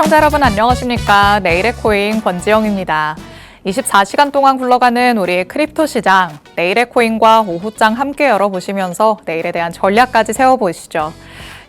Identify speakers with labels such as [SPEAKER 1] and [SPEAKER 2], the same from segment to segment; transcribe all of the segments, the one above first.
[SPEAKER 1] 시청자 여러분 안녕하십니까? 내일의 코인 권지영입니다. 24시간 동안 굴러가는 우리의 크립토 시장, 내일의 코인과 오후장 함께 열어보시면서 내일에 대한 전략까지 세워보시죠.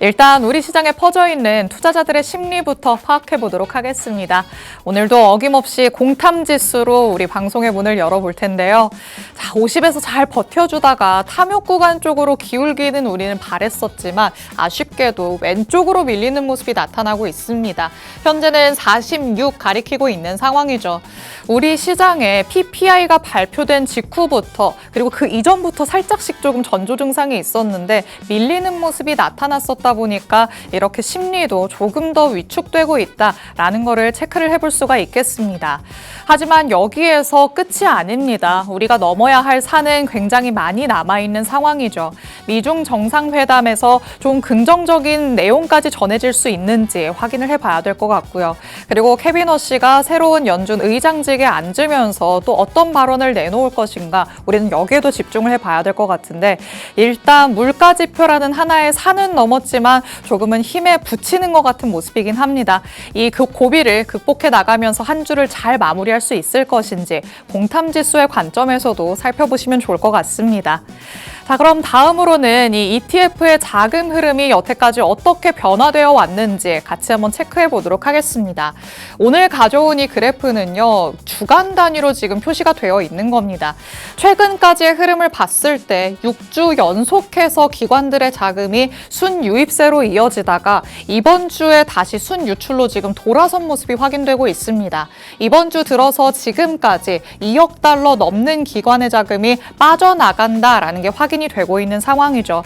[SPEAKER 1] 일단 우리 시장에 퍼져있는 투자자들의 심리부터 파악해보도록 하겠습니다. 오늘도 어김없이 공탐지수로 우리 방송의 문을 열어볼 텐데요. 자, 50에서 잘 버텨주다가 탐욕 구간 쪽으로 기울기는 우리는 바랬었지만 아쉽게도 왼쪽으로 밀리는 모습이 나타나고 있습니다. 현재는 46 가리키고 있는 상황이죠. 우리 시장에 PPI가 발표된 직후부터 그리고 그 이전부터 살짝씩 조금 전조 증상이 있었는데 밀리는 모습이 나타났었다 보니까 이렇게 심리도 조금 더 위축되고 있다라는 거를 체크를 해볼 수가 있겠습니다. 하지만 여기에서 끝이 아닙니다. 우리가 넘어야 할 산은 굉장히 많이 남아있는 상황이죠. 미중 정상회담에서 좀 긍정적인 내용까지 전해질 수 있는지 확인을 해봐야 될 것 같고요. 그리고 케빈 허씨가 새로운 연준 의장직에 앉으면서 또 어떤 발언을 내놓을 것인가 우리는 여기에도 집중을 해봐야 될 것 같은데 일단 물가지표라는 하나의 산은 넘었지만 조금은 힘에 부치는 것 같은 모습이긴 합니다. 이 고비를 극복해 나가면서 한 주를 잘 마무리할 수 있을 것인지 공탐지수의 관점에서도 살펴보시면 좋을 것 같습니다. 자, 그럼 다음으로는 이 ETF의 자금 흐름이 여태까지 어떻게 변화되어 왔는지 같이 한번 체크해 보도록 하겠습니다. 오늘 가져온 이 그래프는요, 주간 단위로 지금 표시가 되어 있는 겁니다. 최근까지의 흐름을 봤을 때 6주 연속해서 기관들의 자금이 순유입세로 이어지다가 이번 주에 다시 순유출로 지금 돌아선 모습이 확인되고 있습니다. 이번 주 들어서 지금까지 2억 달러 넘는 기관의 자금이 빠져나간다라는 게 확인이 되고 있는 상황이죠.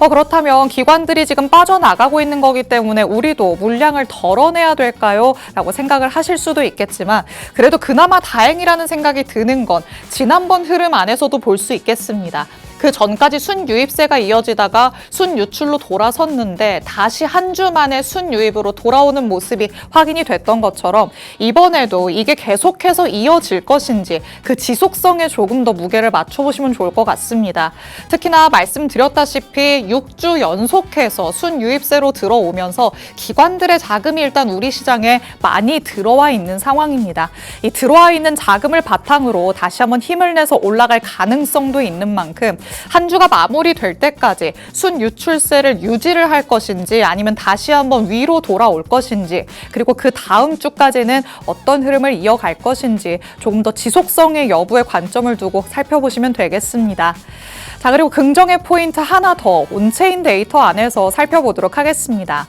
[SPEAKER 1] 그렇다면 기관들이 지금 빠져나가고 있는 거기 때문에 우리도 물량을 덜어내야 될까요? 라고 생각을 하실 수도 있겠지만 그래도 그나마 다행이라는 생각이 드는 건 지난번 흐름 안에서도 볼 수 있겠습니다. 그 전까지 순유입세가 이어지다가 순유출로 돌아섰는데 다시 한 주 만에 순유입으로 돌아오는 모습이 확인이 됐던 것처럼 이번에도 이게 계속해서 이어질 것인지 그 지속성에 조금 더 무게를 맞춰보시면 좋을 것 같습니다. 특히나 말씀드렸다시피 6주 연속해서 순유입세로 들어오면서 기관들의 자금이 일단 우리 시장에 많이 들어와 있는 상황입니다. 이 들어와 있는 자금을 바탕으로 다시 한번 힘을 내서 올라갈 가능성도 있는 만큼 한 주가 마무리될 때까지 순유출세를 유지를 할 것인지 아니면 다시 한번 위로 돌아올 것인지 그리고 그 다음 주까지는 어떤 흐름을 이어갈 것인지 조금 더 지속성의 여부에 관점을 두고 살펴보시면 되겠습니다. 자, 그리고 긍정의 포인트 하나 더 온체인 데이터 안에서 살펴보도록 하겠습니다.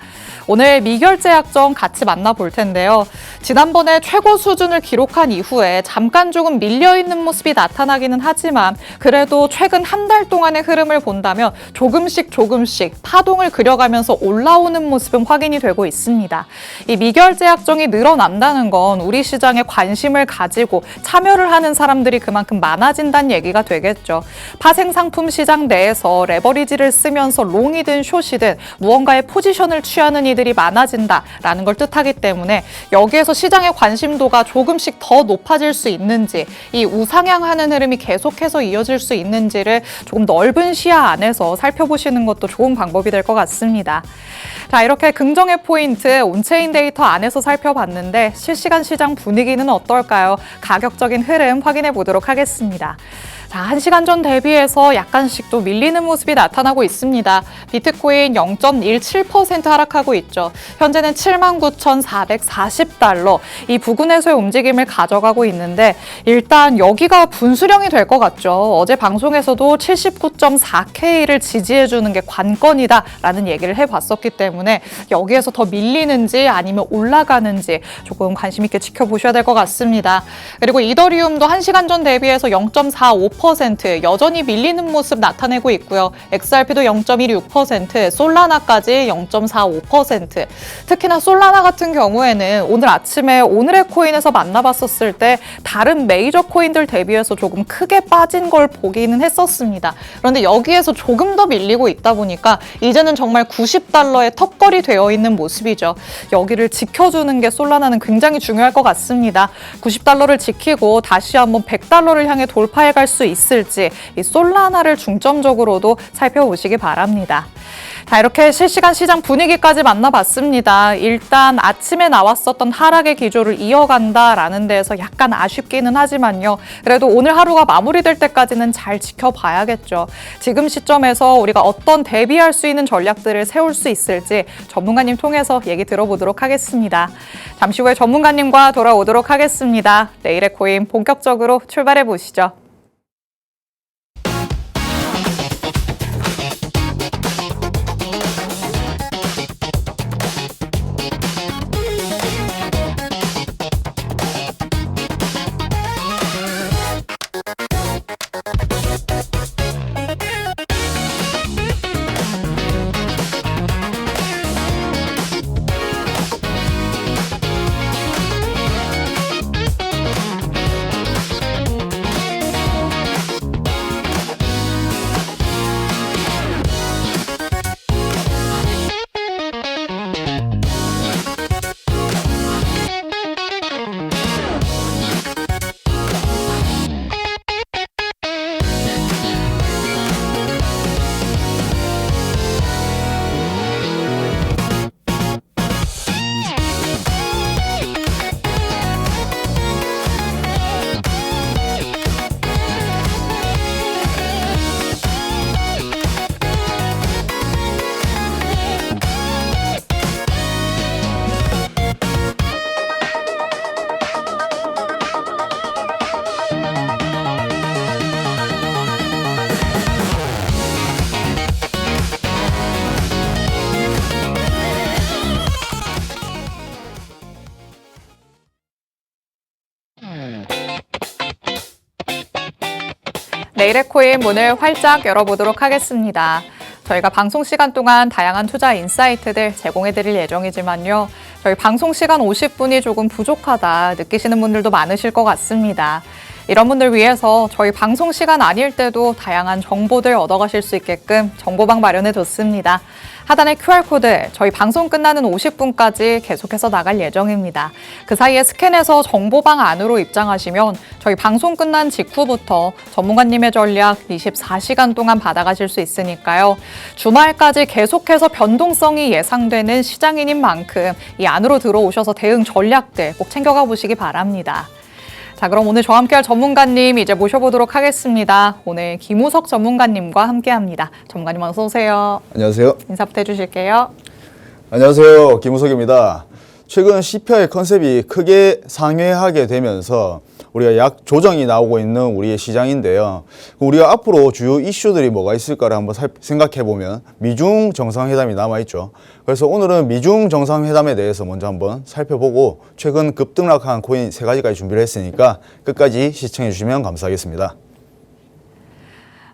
[SPEAKER 1] 오늘 미결제 약정 같이 만나볼 텐데요. 지난번에 최고 수준을 기록한 이후에 잠깐 조금 밀려있는 모습이 나타나기는 하지만 그래도 최근 한 달 동안의 흐름을 본다면 조금씩 파동을 그려가면서 올라오는 모습은 확인이 되고 있습니다. 이 미결제 약정이 늘어난다는 건 우리 시장에 관심을 가지고 참여를 하는 사람들이 그만큼 많아진다는 얘기가 되겠죠. 파생상품 시장 내에서 레버리지를 쓰면서 롱이든 숏이든 무언가의 포지션을 취하는 이들이 많아진다라는 걸 뜻하기 때문에 여기에서 시장의 관심도가 조금씩 더 높아질 수 있는지 이 우상향하는 흐름이 계속해서 이어질 수 있는지를 조금 넓은 시야 안에서 살펴보시는 것도 좋은 방법이 될 것 같습니다. 자, 이렇게 긍정의 포인트 온체인 데이터 안에서 살펴봤는데 실시간 시장 분위기는 어떨까요? 가격적인 흐름 확인해 보도록 하겠습니다. 자, 1시간 전 대비해서 약간씩 또 밀리는 모습이 나타나고 있습니다. 비트코인 0.17% 하락하고 있죠. 현재는 79,440달러 이 부근에서의 움직임을 가져가고 있는데 일단 여기가 분수령이 될 것 같죠. 어제 방송에서도 79.4K를 지지해주는 게 관건이다라는 얘기를 해봤었기 때문에 여기에서 더 밀리는지 아니면 올라가는지 조금 관심 있게 지켜보셔야 될 것 같습니다. 그리고 이더리움도 1시간 전 대비해서 0.45% 여전히 밀리는 모습 나타내고 있고요. XRP도 0.16%, 솔라나까지 0.45%. 특히나 솔라나 같은 경우에는 오늘 아침에 오늘의 코인에서 만나봤었을 때 다른 메이저 코인들 대비해서 조금 크게 빠진 걸 보기는 했었습니다. 그런데 여기에서 조금 더 밀리고 있다 보니까 이제는 정말 90달러의 턱걸이 되어 있는 모습이죠. 여기를 지켜주는 게 솔라나는 굉장히 중요할 것 같습니다. 90달러를 지키고 다시 한번 100달러를 향해 돌파해 갈 수 있을지 이 솔라나를 중점적으로도 살펴보시기 바랍니다. 자, 이렇게 실시간 시장 분위기까지 만나봤습니다. 일단 아침에 나왔었던 하락의 기조를 이어간다라는 데에서 약간 아쉽기는 하지만요. 그래도 오늘 하루가 마무리될 때까지는 잘 지켜봐야겠죠. 지금 시점에서 우리가 어떤 대비할 수 있는 전략들을 세울 수 있을지 전문가님 통해서 얘기 들어보도록 하겠습니다. 잠시 후에 전문가님과 돌아오도록 하겠습니다. 내일의 코인 본격적으로 출발해 보시죠. 내일의 코인 문을 활짝 열어보도록 하겠습니다. 저희가 방송 시간 동안 다양한 투자 인사이트들 제공해드릴 예정이지만요. 저희 방송 시간 50분이 조금 부족하다 느끼시는 분들도 많으실 것 같습니다. 이런 분들 위해서 저희 방송 시간 아닐 때도 다양한 정보들 얻어가실 수 있게끔 정보방 마련해뒀습니다. 하단의 QR코드 저희 방송 끝나는 50분까지 계속해서 나갈 예정입니다. 그 사이에 스캔해서 정보방 안으로 입장하시면 저희 방송 끝난 직후부터 전문가님의 전략 24시간 동안 받아가실 수 있으니까요. 주말까지 계속해서 변동성이 예상되는 시장인인 만큼 이 안으로 들어오셔서 대응 전략들 꼭 챙겨가 보시기 바랍니다. 자, 그럼 오늘 저와 함께할 전문가님 이제 모셔보도록 하겠습니다. 오늘 김우석 전문가님과 함께합니다. 전문가님 어서 오세요.
[SPEAKER 2] 안녕하세요.
[SPEAKER 1] 인사부터 해주실게요.
[SPEAKER 2] 안녕하세요. 김우석입니다. 최근 CPI 컨셉이 크게 상회하게 되면서 우리가 약 조정이 나오고 있는 우리의 시장인데요. 우리가 앞으로 주요 이슈들이 뭐가 있을까를 한번 생각해보면 미중 정상회담이 남아있죠. 그래서 오늘은 미중 정상회담에 대해서 먼저 한번 살펴보고 최근 급등락한 코인 3가지까지 준비를 했으니까 끝까지 시청해 주시면 감사하겠습니다.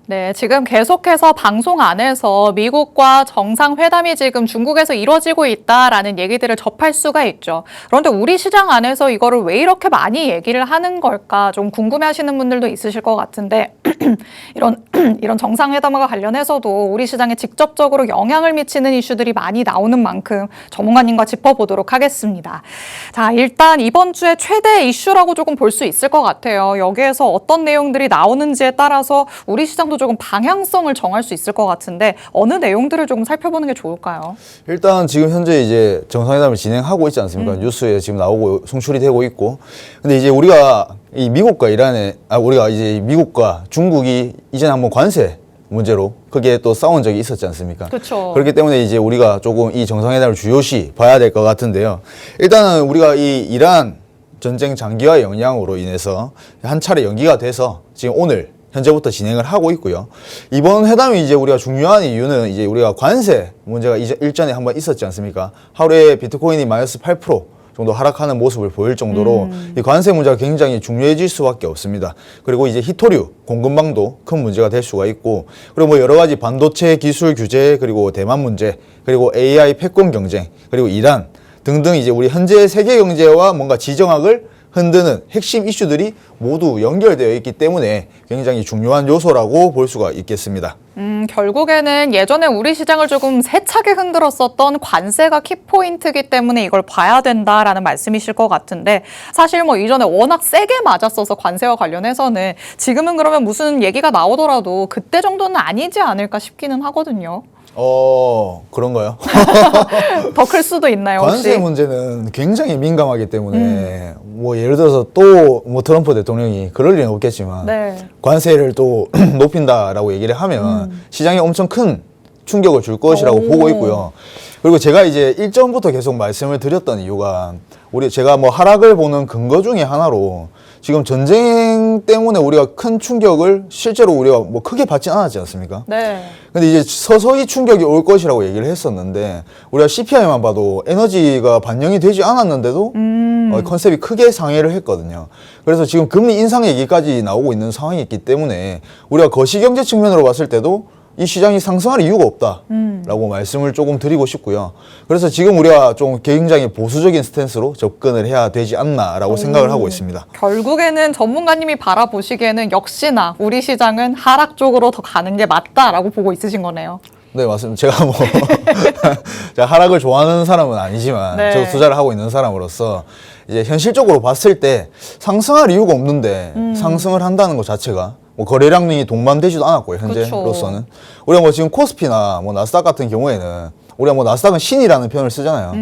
[SPEAKER 1] 네, 지금 계속해서 방송 안에서 미국과 정상회담이 지금 중국에서 이루어지고 있다라는 얘기들을 접할 수가 있죠. 그런데 우리 시장 안에서 이거를 왜 이렇게 많이 얘기를 하는 걸까 좀 궁금해하시는 분들도 있으실 것 같은데 이런 정상회담과 관련해서도 우리 시장에 직접적으로 영향을 미치는 이슈들이 많이 나오는 만큼 전문가님과 짚어보도록 하겠습니다. 자, 일단 이번 주에 최대 이슈라고 조금 볼 수 있을 것 같아요. 여기에서 어떤 내용들이 나오는지에 따라서 우리 시장도 조금 방향성을 정할 수 있을 것 같은데 어느 내용들을 조금 살펴보는 게 좋을까요?
[SPEAKER 2] 일단 지금 현재 이제 정상회담을 진행하고 있지 않습니까? 뉴스에 지금 나오고 송출이 되고 있고. 근데 이제 우리가 이 미국과 우리가 이제 미국과 중국이 이전에 한번 관세 문제로 크게 또 싸운 적이 있었지 않습니까?
[SPEAKER 1] 그렇죠.
[SPEAKER 2] 그렇기 때문에 이제 우리가 조금 이 정상회담을 주요시 봐야 될 것 같은데요. 일단은 우리가 이 이란 전쟁 장기화 영향으로 인해서 한 차례 연기가 돼서 지금 오늘 현재부터 진행을 하고 있고요. 이번 회담이 이제 우리가 중요한 이유는 이제 우리가 관세 문제가 일전에 한번 있었지 않습니까? 하루에 비트코인이 마이너스 8% 정도 하락하는 모습을 보일 정도로 이 관세 문제가 굉장히 중요해질 수밖에 없습니다. 그리고 이제 히토류 공급망도 큰 문제가 될 수가 있고, 그리고 뭐 여러 가지 반도체 기술 규제, 그리고 대만 문제, 그리고 AI 패권 경쟁, 그리고 이란 등등 이제 우리 현재 세계 경제와 뭔가 지정학을 흔드는 핵심 이슈들이 모두 연결되어 있기 때문에 굉장히 중요한 요소라고 볼 수가 있겠습니다.
[SPEAKER 1] 결국에는 예전에 우리 시장을 조금 세차게 흔들었었던 관세가 키포인트이기 때문에 이걸 봐야 된다라는 말씀이실 것 같은데, 사실 뭐 이전에 워낙 세게 맞았어서 관세와 관련해서는 지금은 그러면 무슨 얘기가 나오더라도 그때 정도는 아니지 않을까 싶기는 하거든요.
[SPEAKER 2] 그런가요?
[SPEAKER 1] 더 클 수도 있나요, 혹시?
[SPEAKER 2] 관세 문제는 굉장히 민감하기 때문에 뭐 예를 들어서 또 뭐 트럼프 대통령이 그럴 리는 없겠지만
[SPEAKER 1] 네.
[SPEAKER 2] 관세를 또 높인다라고 얘기를 하면 시장에 엄청 큰 충격을 줄 것이라고
[SPEAKER 1] 오.
[SPEAKER 2] 보고 있고요. 그리고 제가 이제 일전부터 계속 말씀을 드렸던 이유가 제가 뭐 하락을 보는 근거 중에 하나로 지금 전쟁 때문에 우리가 큰 충격을 실제로 우리가 뭐 크게 받지 않았지 않습니까?
[SPEAKER 1] 네.
[SPEAKER 2] 근데 이제 서서히 충격이 올 것이라고 얘기를 했었는데 우리가 CPI만 봐도 에너지가 반영이 되지 않았는데도 컨셉이 크게 상회를 했거든요. 그래서 지금 금리 인상 얘기까지 나오고 있는 상황이 있기 때문에 우리가 거시경제 측면으로 봤을 때도 이 시장이 상승할 이유가 없다라고 말씀을 조금 드리고 싶고요. 그래서 지금 우리가 좀 굉장히 보수적인 스탠스로 접근을 해야 되지 않나라고 생각을 하고 있습니다.
[SPEAKER 1] 결국에는 전문가님이 바라보시기에는 역시나 우리 시장은 하락 쪽으로 더 가는 게 맞다라고 보고 있으신 거네요.
[SPEAKER 2] 네, 맞습니다. 제가 뭐 제가 하락을 좋아하는 사람은 아니지만
[SPEAKER 1] 네.
[SPEAKER 2] 저 투자를 하고 있는 사람으로서 이제 현실적으로 봤을 때 상승할 이유가 없는데 상승을 한다는 것 자체가 뭐 거래량이 동반되지도 않았고요, 현재로서는. 우리가 뭐 지금 코스피나 뭐 나스닥 같은 경우에는 우리가 뭐 나스닥은 신이라는 표현을 쓰잖아요.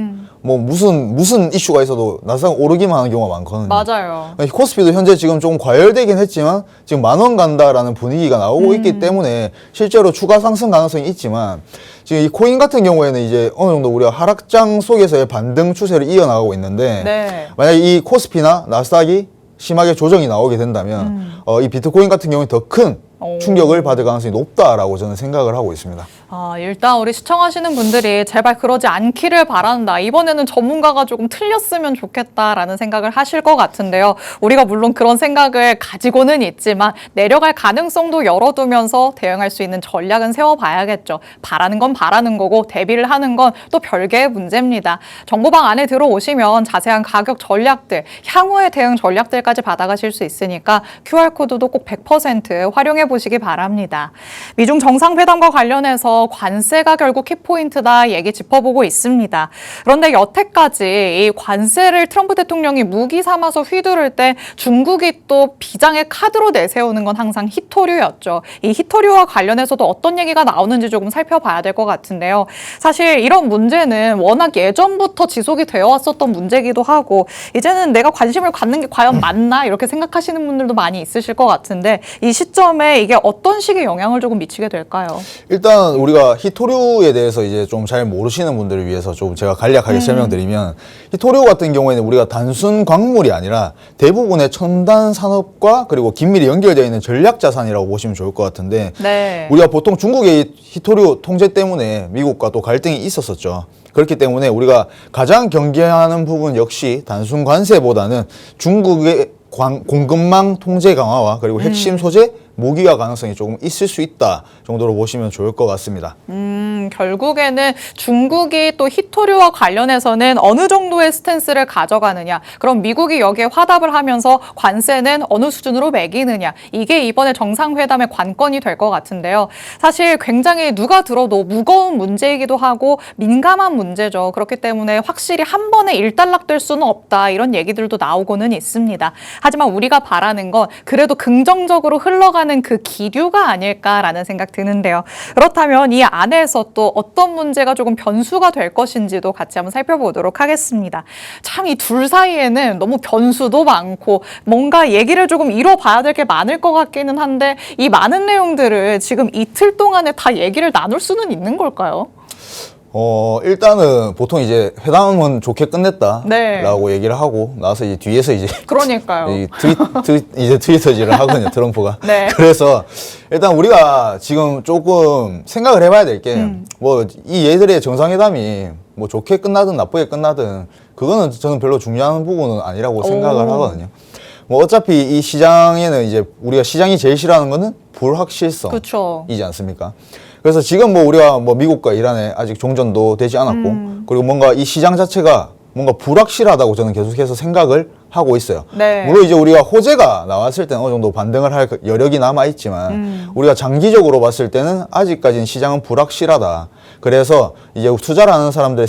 [SPEAKER 2] 뭐 무슨 이슈가 있어도 나스닥은 오르기만 하는 경우가 많거든요.
[SPEAKER 1] 맞아요.
[SPEAKER 2] 코스피도 현재 지금 좀 과열되긴 했지만 지금 10,000원 간다라는 분위기가 나오고 있기 때문에 실제로 추가 상승 가능성이 있지만 지금 이 코인 같은 경우에는 이제 어느 정도 우리가 하락장 속에서의 반등 추세를 이어나가고 있는데
[SPEAKER 1] 네.
[SPEAKER 2] 만약에 이 코스피나 나스닥이 심하게 조정이 나오게 된다면 이 비트코인 같은 경우에 더 큰 충격을 받을 가능성이 높다라고 저는 생각을 하고 있습니다.
[SPEAKER 1] 일단 우리 시청하시는 분들이 제발 그러지 않기를 바란다. 이번에는 전문가가 조금 틀렸으면 좋겠다라는 생각을 하실 것 같은데요. 우리가 물론 그런 생각을 가지고는 있지만 내려갈 가능성도 열어두면서 대응할 수 있는 전략은 세워봐야겠죠. 바라는 건 바라는 거고 대비를 하는 건 또 별개의 문제입니다. 정보방 안에 들어오시면 자세한 가격 전략들, 향후의 대응 전략들까지 받아가실 수 있으니까 QR코드도 꼭 100% 활용해 보시기 바랍니다. 미중 정상회담과 관련해서 관세가 결국 키포인트다 얘기 짚어보고 있습니다. 그런데 여태까지 이 관세를 트럼프 대통령이 무기 삼아서 휘두를 때 중국이 또 비장의 카드로 내세우는 건 항상 히토류였죠. 이 히토류와 관련해서도 어떤 얘기가 나오는지 조금 살펴봐야 될 것 같은데요. 사실 이런 문제는 워낙 예전부터 지속이 되어 왔었던 문제이기도 하고 이제는 내가 관심을 갖는 게 과연 맞나 이렇게 생각하시는 분들도 많이 있으실 것 같은데 이 시점에 이게 어떤 식의 영향을 조금 미치게 될까요?
[SPEAKER 2] 일단 우리가 히토류에 대해서 이제 좀 잘 모르시는 분들을 위해서 좀 제가 간략하게 설명드리면 히토류 같은 경우에는 우리가 단순 광물이 아니라 대부분의 첨단 산업과 그리고 긴밀히 연결되어 있는 전략 자산이라고 보시면 좋을 것 같은데
[SPEAKER 1] 네.
[SPEAKER 2] 우리가 보통 중국의 히토류 통제 때문에 미국과 또 갈등이 있었었죠. 그렇기 때문에 우리가 가장 경계하는 부분 역시 단순 관세보다는 중국의 공급망 통제 강화와 그리고 핵심 소재 모기화 가능성이 조금 있을 수 있다 정도로 보시면 좋을 것 같습니다.
[SPEAKER 1] 결국에는 중국이 또 히토류와 관련해서는 어느 정도의 스탠스를 가져가느냐, 그럼 미국이 여기에 화답을 하면서 관세는 어느 수준으로 매기느냐, 이게 이번에 정상회담의 관건이 될 것 같은데요. 사실 굉장히 누가 들어도 무거운 문제이기도 하고 민감한 문제죠. 그렇기 때문에 확실히 한 번에 일단락될 수는 없다, 이런 얘기들도 나오고는 있습니다. 하지만 우리가 바라는 건 그래도 긍정적으로 흘러가는 그 기류가 아닐까라는 생각 드는데요. 그렇다면 이 안에서 또 어떤 문제가 조금 변수가 될 것인지도 같이 한번 살펴보도록 하겠습니다. 참 이 둘 사이에는 너무 변수도 많고 뭔가 얘기를 조금 이뤄봐야 될 게 많을 것 같기는 한데 이 많은 내용들을 지금 이틀 동안에 다 얘기를 나눌 수는 있는 걸까요?
[SPEAKER 2] 일단은 보통 이제 회담은 좋게 끝냈다라고
[SPEAKER 1] 네.
[SPEAKER 2] 얘기를 하고 나서 이제 뒤에서 이제
[SPEAKER 1] 그러니까요.
[SPEAKER 2] 이제 트위터질을 하거든요, 트럼프가.
[SPEAKER 1] 네.
[SPEAKER 2] 그래서 일단 우리가 지금 조금 생각을 해봐야 될 게 뭐 이 얘들의 정상회담이 뭐 좋게 끝나든 나쁘게 끝나든 그거는 저는 별로 중요한 부분은 아니라고 생각을 하거든요. 뭐 어차피 이 시장에는 이제 우리가 시장이 제일 싫어하는 거는 불확실성이지
[SPEAKER 1] 그쵸.
[SPEAKER 2] 않습니까? 그래서 지금 뭐 우리가 뭐 미국과 이란에 아직 종전도 되지 않았고 그리고 뭔가 이 시장 자체가 뭔가 불확실하다고 저는 계속해서 생각을 하고 있어요.
[SPEAKER 1] 네.
[SPEAKER 2] 물론 이제 우리가 호재가 나왔을 때는 어느 정도 반등을 할 여력이 남아 있지만 우리가 장기적으로 봤을 때는 아직까지는 시장은 불확실하다. 그래서 이제 투자를 하는 사람들의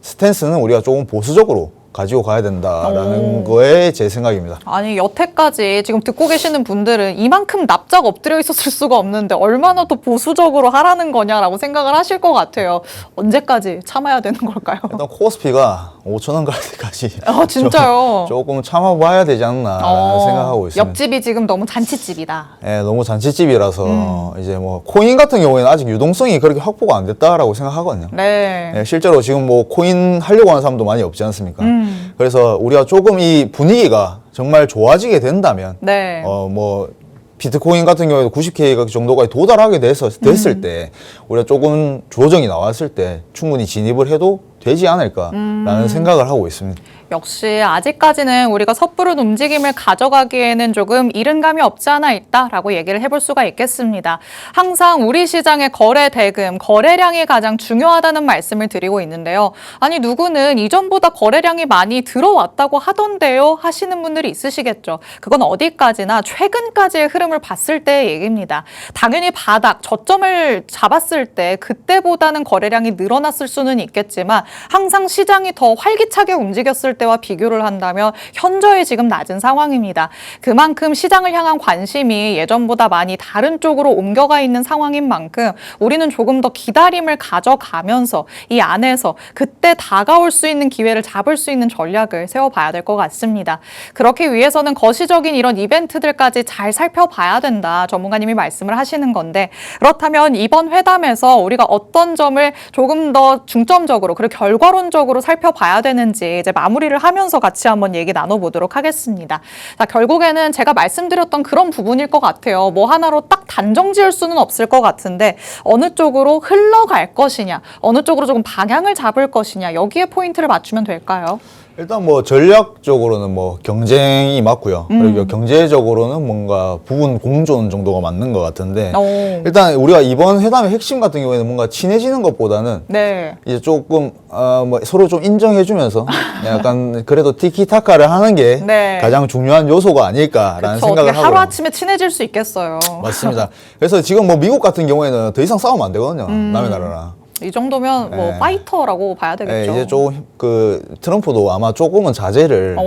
[SPEAKER 2] 스탠스는 우리가 조금 보수적으로 가지고 가야 된다라는 거에 제 생각입니다.
[SPEAKER 1] 아니 여태까지 지금 듣고 계시는 분들은 이만큼 납작 엎드려 있었을 수가 없는데 얼마나 더 보수적으로 하라는 거냐라고 생각을 하실 것 같아요. 언제까지 참아야 되는 걸까요?
[SPEAKER 2] 일단 코스피가 5,000원 갈 때까지
[SPEAKER 1] 진짜요?
[SPEAKER 2] 조금 참아봐야 되지 않나라는 생각하고 있습니다.
[SPEAKER 1] 옆집이 지금 너무 잔치집이다.
[SPEAKER 2] 네, 너무 잔치집이라서 이제 뭐 코인 같은 경우에는 아직 유동성이 그렇게 확보가 안 됐다라고 생각하거든요.
[SPEAKER 1] 네.
[SPEAKER 2] 네, 실제로 지금 뭐 코인 하려고 하는 사람도 많이 없지 않습니까? 그래서 우리가 조금 이 분위기가 정말 좋아지게 된다면
[SPEAKER 1] 네.
[SPEAKER 2] 뭐 비트코인 같은 경우에도 90K 정도까지 도달하게 됐을 때 우리가 조금 조정이 나왔을 때 충분히 진입을 해도 되지 않을까라는 생각을 하고 있습니다.
[SPEAKER 1] 역시 아직까지는 우리가 섣부른 움직임을 가져가기에는 조금 이른 감이 없지 않아 있다라고 얘기를 해볼 수가 있겠습니다. 항상 우리 시장의 거래 대금, 거래량이 가장 중요하다는 말씀을 드리고 있는데요. 아니 누구는 이전보다 거래량이 많이 들어왔다고 하던데요 하시는 분들이 있으시겠죠. 그건 어디까지나 최근까지의 흐름을 봤을 때의 얘기입니다. 당연히 바닥, 저점을 잡았을 때 그때보다는 거래량이 늘어났을 수는 있겠지만 항상 시장이 더 활기차게 움직였을 때와 비교를 한다면 현저히 지금 낮은 상황입니다. 그만큼 시장을 향한 관심이 예전보다 많이 다른 쪽으로 옮겨가 있는 상황인 만큼 우리는 조금 더 기다림을 가져가면서 이 안에서 그때 다가올 수 있는 기회를 잡을 수 있는 전략을 세워봐야 될 것 같습니다. 그렇기 위해서는 거시적인 이런 이벤트들까지 잘 살펴봐야 된다. 전문가님이 말씀을 하시는 건데 그렇다면 이번 회담에서 우리가 어떤 점을 조금 더 중점적으로 그리고 결과론적으로 살펴봐야 되는지 이제 마무리를 하면서 같이 한번 얘기 나눠보도록 하겠습니다. 자, 결국에는 제가 말씀드렸던 그런 부분일 것 같아요. 뭐 하나로 딱 단정 지을 수는 없을 것 같은데 어느 쪽으로 흘러갈 것이냐, 어느 쪽으로 조금 방향을 잡을 것이냐 여기에 포인트를 맞추면 될까요?
[SPEAKER 2] 일단 뭐 전략적으로는 뭐 경쟁이 맞고요. 그리고 경제적으로는 뭔가 부분 공존 정도가 맞는 것 같은데 일단 우리가 이번 회담의 핵심 같은 경우에는 뭔가 친해지는 것보다는
[SPEAKER 1] 네.
[SPEAKER 2] 이제 조금 뭐 서로 좀 인정해주면서 약간 그래도 티키타카를 하는 게
[SPEAKER 1] 네.
[SPEAKER 2] 가장 중요한 요소가 아닐까라는
[SPEAKER 1] 그쵸,
[SPEAKER 2] 생각을
[SPEAKER 1] 어떻게
[SPEAKER 2] 하고요.
[SPEAKER 1] 하루아침에 친해질 수 있겠어요.
[SPEAKER 2] 맞습니다. 그래서 지금 뭐 미국 같은 경우에는 더 이상 싸우면 안 되거든요. 남의 나라랑.
[SPEAKER 1] 이 정도면 뭐
[SPEAKER 2] 네.
[SPEAKER 1] 파이터라고 봐야 되겠죠.
[SPEAKER 2] 이제 조금 그 트럼프도 아마 조금은 자제를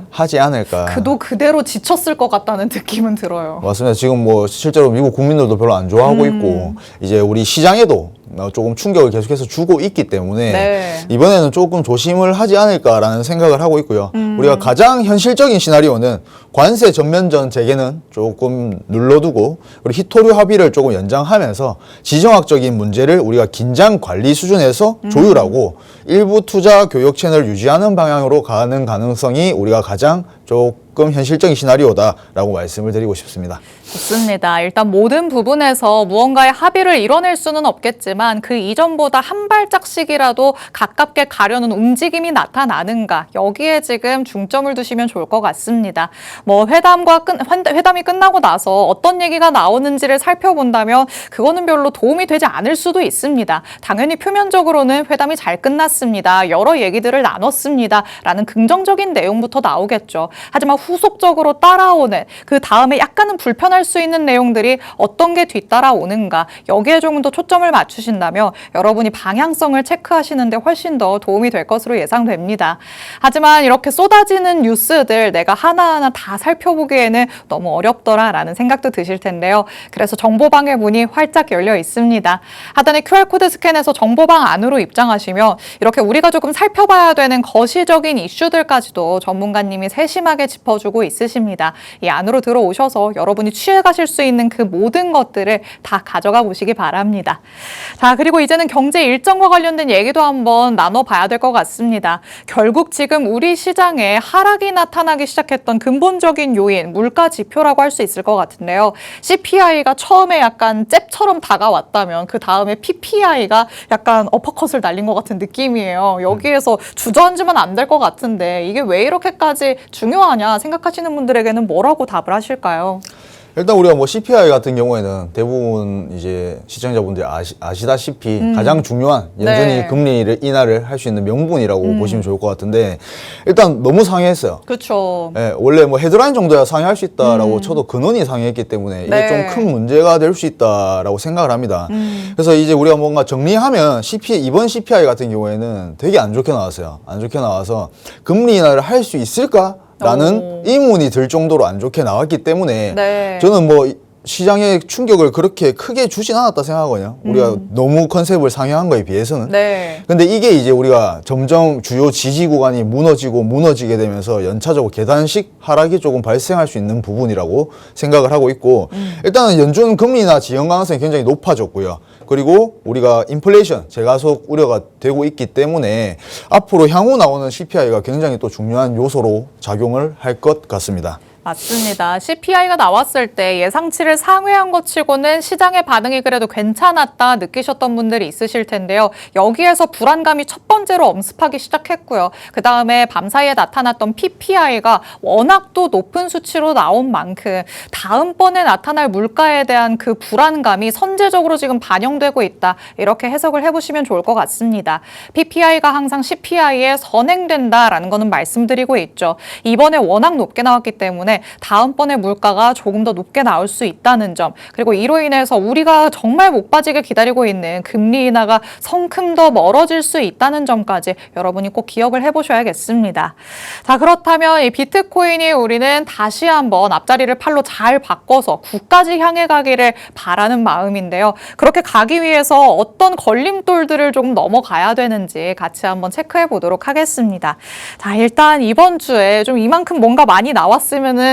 [SPEAKER 2] 하지 않을까.
[SPEAKER 1] 그도 그대로 지쳤을 것 같다는 느낌은 들어요.
[SPEAKER 2] 맞습니다. 지금 뭐 실제로 미국 국민들도 별로 안 좋아하고 있고 이제 우리 시장에도 조금 충격을 계속해서 주고 있기 때문에
[SPEAKER 1] 네.
[SPEAKER 2] 이번에는 조금 조심을 하지 않을까라는 생각을 하고 있고요. 우리가 가장 현실적인 시나리오는 관세 전면전 재개는 조금 눌러두고 그리고 히토류 합의를 조금 연장하면서 지정학적인 문제를 우리가 긴장 관리 수준에서 조율하고 일부 투자 교역 채널을 유지하는 방향으로 가는 가능성이 우리가 가장 조금 현실적인 시나리오다라고 말씀을 드리고 싶습니다.
[SPEAKER 1] 좋습니다. 일단 모든 부분에서 무언가의 합의를 이뤄낼 수는 없겠지만 그 이전보다 한 발짝씩이라도 가깝게 가려는 움직임이 나타나는가 여기에 지금 중점을 두시면 좋을 것 같습니다. 뭐 회담이 끝나고 나서 어떤 얘기가 나오는지를 살펴본다면 그거는 별로 도움이 되지 않을 수도 있습니다. 당연히 표면적으로는 회담이 잘 끝났습니다. 여러 얘기들을 나눴습니다. 라는 긍정적인 내용부터 나오겠죠. 하지만 후속적으로 따라오는 그 다음에 약간은 불편할 수 있는 내용들이 어떤 게 뒤따라오는가 여기에 조금 더 초점을 맞추신다면 여러분이 방향성을 체크하시는 데 훨씬 더 도움이 될 것으로 예상됩니다. 하지만 이렇게 쏟아지는 뉴스들 내가 하나하나 다 살펴보기에는 너무 어렵더라라는 생각도 드실 텐데요. 그래서 정보방의 문이 활짝 열려 있습니다. 하단에 QR코드 스캔해서 정보방 안으로 입장하시면 이렇게 우리가 조금 살펴봐야 되는 거시적인 이슈들까지도 전문가님이 세심하게 짚어주고 있으십니다. 이 안으로 들어오셔서 여러분이 취해가실 수 있는 그 모든 것들을 다 가져가 보시기 바랍니다. 자, 그리고 이제는 경제 일정과 관련된 얘기도 한번 나눠봐야 될 것 같습니다. 결국 지금 우리 시장에 하락이 나타나기 시작했던 근본적인 요인, 물가 지표라고 할 수 있을 것 같은데요. CPI가 처음에 약간 잽처럼 다가왔다면 그 다음에 PPI가 약간 어퍼컷을 날린 것 같은 느낌이에요. 여기에서 주저앉으면 안 될 것 같은데 이게 왜 이렇게까지 중요하냐 생각하시는 분들에게는 뭐라고 답을 하실까요?
[SPEAKER 2] 일단 우리가 뭐 CPI 같은 경우에는 대부분 이제 시청자분들이 아시다시피 가장 중요한 여전히
[SPEAKER 1] 네.
[SPEAKER 2] 금리 인하를 할 수 있는 명분이라고 보시면 좋을 것 같은데 일단 너무 상회했어요.
[SPEAKER 1] 그렇죠.
[SPEAKER 2] 예, 원래 뭐 헤드라인 정도야 상회할 수 있다라고 쳐도 근원이 상회했기 때문에 이게
[SPEAKER 1] 네.
[SPEAKER 2] 좀 큰 문제가 될 수 있다라고 생각을 합니다. 그래서 이제 우리가 뭔가 정리하면 이번 CPI 같은 경우에는 되게 안 좋게 나왔어요. 안 좋게 나와서 금리 인하를 할 수 있을까라는 의문이 들 정도로 안 좋게 나왔기 때문에
[SPEAKER 1] 네.
[SPEAKER 2] 저는 뭐 시장에 충격을 그렇게 크게 주진 않았다 생각하거든요. 우리가 너무 컨셉을 상회한 거에 비해서는.
[SPEAKER 1] 네.
[SPEAKER 2] 근데 이게 이제 우리가 점점 주요 지지 구간이 무너지게 되면서 연차적으로 계단식 하락이 조금 발생할 수 있는 부분이라고 생각을 하고 있고 일단은 연준 금리나 지연 가능성이 굉장히 높아졌고요. 그리고 우리가 인플레이션 재가속 우려가 되고 있기 때문에 앞으로 향후 나오는 CPI가 굉장히 또 중요한 요소로 작용을 할 것 같습니다.
[SPEAKER 1] 맞습니다. CPI가 나왔을 때 예상치를 상회한 것 치고는 시장의 반응이 그래도 괜찮았다 느끼셨던 분들이 있으실 텐데요. 여기에서 불안감이 첫 번째로 엄습하기 시작했고요. 그 다음에 밤사이에 나타났던 PPI가 워낙 또 높은 수치로 나온 만큼 다음번에 나타날 물가에 대한 그 불안감이 선제적으로 지금 반영되고 있다. 이렇게 해석을 해보시면 좋을 것 같습니다. PPI가 항상 CPI에 선행된다라는 거는 말씀드리고 있죠. 이번에 워낙 높게 나왔기 때문에 다음번에 물가가 조금 더 높게 나올 수 있다는 점, 그리고 이로 인해서 우리가 정말 목 빠지게 기다리고 있는 금리 인하가 성큼 더 멀어질 수 있다는 점까지 여러분이 꼭 기억을 해보셔야겠습니다. 자, 그렇다면 이 비트코인이 우리는 다시 한번 앞자리를 팔로 잘 바꿔서 9까지 향해 가기를 바라는 마음인데요. 그렇게 가기 위해서 어떤 걸림돌들을 조금 넘어가야 되는지 같이 한번 체크해 보도록 하겠습니다. 자, 일단 이번 주에 좀 이만큼 뭔가 많이 나왔으면은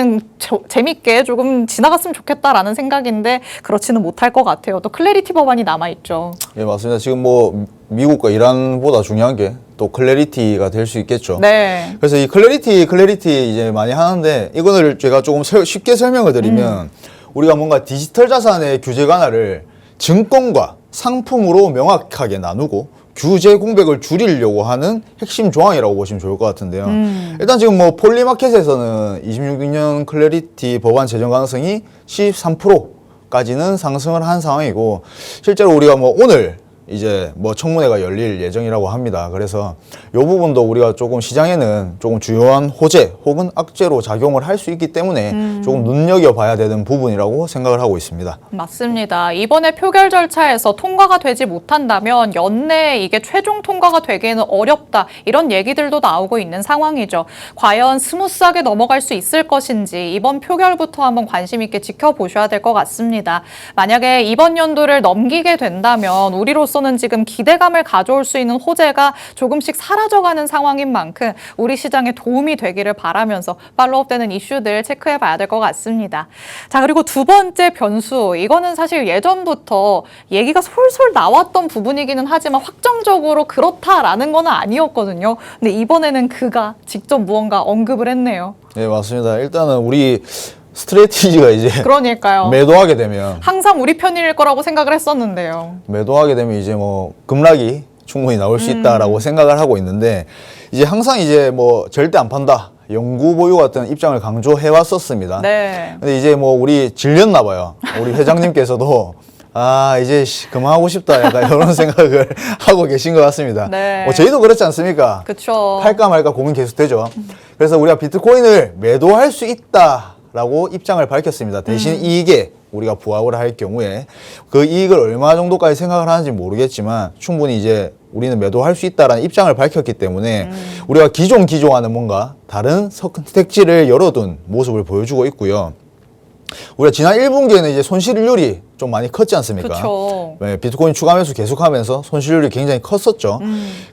[SPEAKER 1] 재밌게 조금 지나갔으면 좋겠다라는 생각인데 그렇지는 못할 것 같아요. 또 클래리티 법안이 남아있죠.
[SPEAKER 2] 예, 맞습니다. 지금 뭐 미국과 이란보다 중요한 게 또 클래리티가 될 수 있겠죠.
[SPEAKER 1] 네.
[SPEAKER 2] 그래서 이 클래리티 이제 많이 하는데 이거를 제가 조금 쉽게 설명을 드리면 우리가 뭔가 디지털 자산의 규제 관할을 증권과 상품으로 명확하게 나누고 규제 공백을 줄이려고 하는 핵심 조항이라고 보시면 좋을 것 같은데요. 일단 지금 뭐 폴리마켓에서는 26년 클래리티 법안 제정 가능성이 13%까지는 상승을 한 상황이고 실제로 우리가 뭐 오늘 이제 뭐 청문회가 열릴 예정이라고 합니다. 그래서 이 부분도 우리가 조금 시장에는 조금 주요한 호재 혹은 악재로 작용을 할 수 있기 때문에 조금 눈여겨봐야 되는 부분이라고 생각을 하고 있습니다.
[SPEAKER 1] 맞습니다. 이번에 표결 절차에서 통과가 되지 못한다면 연내에 이게 최종 통과가 되기에는 어렵다. 이런 얘기들도 나오고 있는 상황이죠. 과연 스무스하게 넘어갈 수 있을 것인지 이번 표결부터 한번 관심 있게 지켜보셔야 될 것 같습니다. 만약에 이번 연도를 넘기게 된다면 우리로서는 지금 기대감을 가져올 수 있는 호재가 조금씩 사라져가는 상황인 만큼 우리 시장에 도움이 되기를 바라면서 팔로우업되는 이슈들 체크해봐야 될 것 같습니다. 자, 그리고 두 번째 변수, 이거는 사실 예전부터 얘기가 솔솔 나왔던 부분이기는 하지만 확정적으로 그렇다라는 건 아니었거든요. 근데 이번에는 그가 직접 무언가 언급을 했네요.
[SPEAKER 2] 네, 맞습니다. 일단은 우리 스트레티지가 이제
[SPEAKER 1] 그러니까요.
[SPEAKER 2] 매도하게 되면
[SPEAKER 1] 항상 우리 편일 거라고 생각을 했었는데요.
[SPEAKER 2] 매도하게 되면 이제 뭐 급락이 충분히 나올 수 있다라고 생각을 하고 있는데 이제 항상 이제 뭐 절대 안 판다. 영구 보유 같은 입장을 강조해 왔었습니다.
[SPEAKER 1] 네.
[SPEAKER 2] 근데 이제 뭐 우리 질렸나 봐요. 우리 회장님께서도 아 이제 그만하고 싶다 약간 이런 생각을 하고 계신 것 같습니다.
[SPEAKER 1] 네.
[SPEAKER 2] 뭐 저희도 그렇지 않습니까?
[SPEAKER 1] 그렇죠.
[SPEAKER 2] 팔까 말까 고민 계속 되죠. 그래서 우리가 비트코인을 매도할 수 있다라고 입장을 밝혔습니다. 대신 이익에 우리가 부합을 할 경우에 그 이익을 얼마 정도까지 생각을 하는지 모르겠지만 충분히 이제 우리는 매도할 수 있다라는 입장을 밝혔기 때문에 우리가 기존와는 뭔가 다른 선택지를 열어둔 모습을 보여주고 있고요. 우리가 지난 1분기에는 이제 손실률이 좀 많이 컸지 않습니까?
[SPEAKER 1] 그렇죠.
[SPEAKER 2] 네, 비트코인 추가 매수 계속하면서 손실률이 굉장히 컸었죠.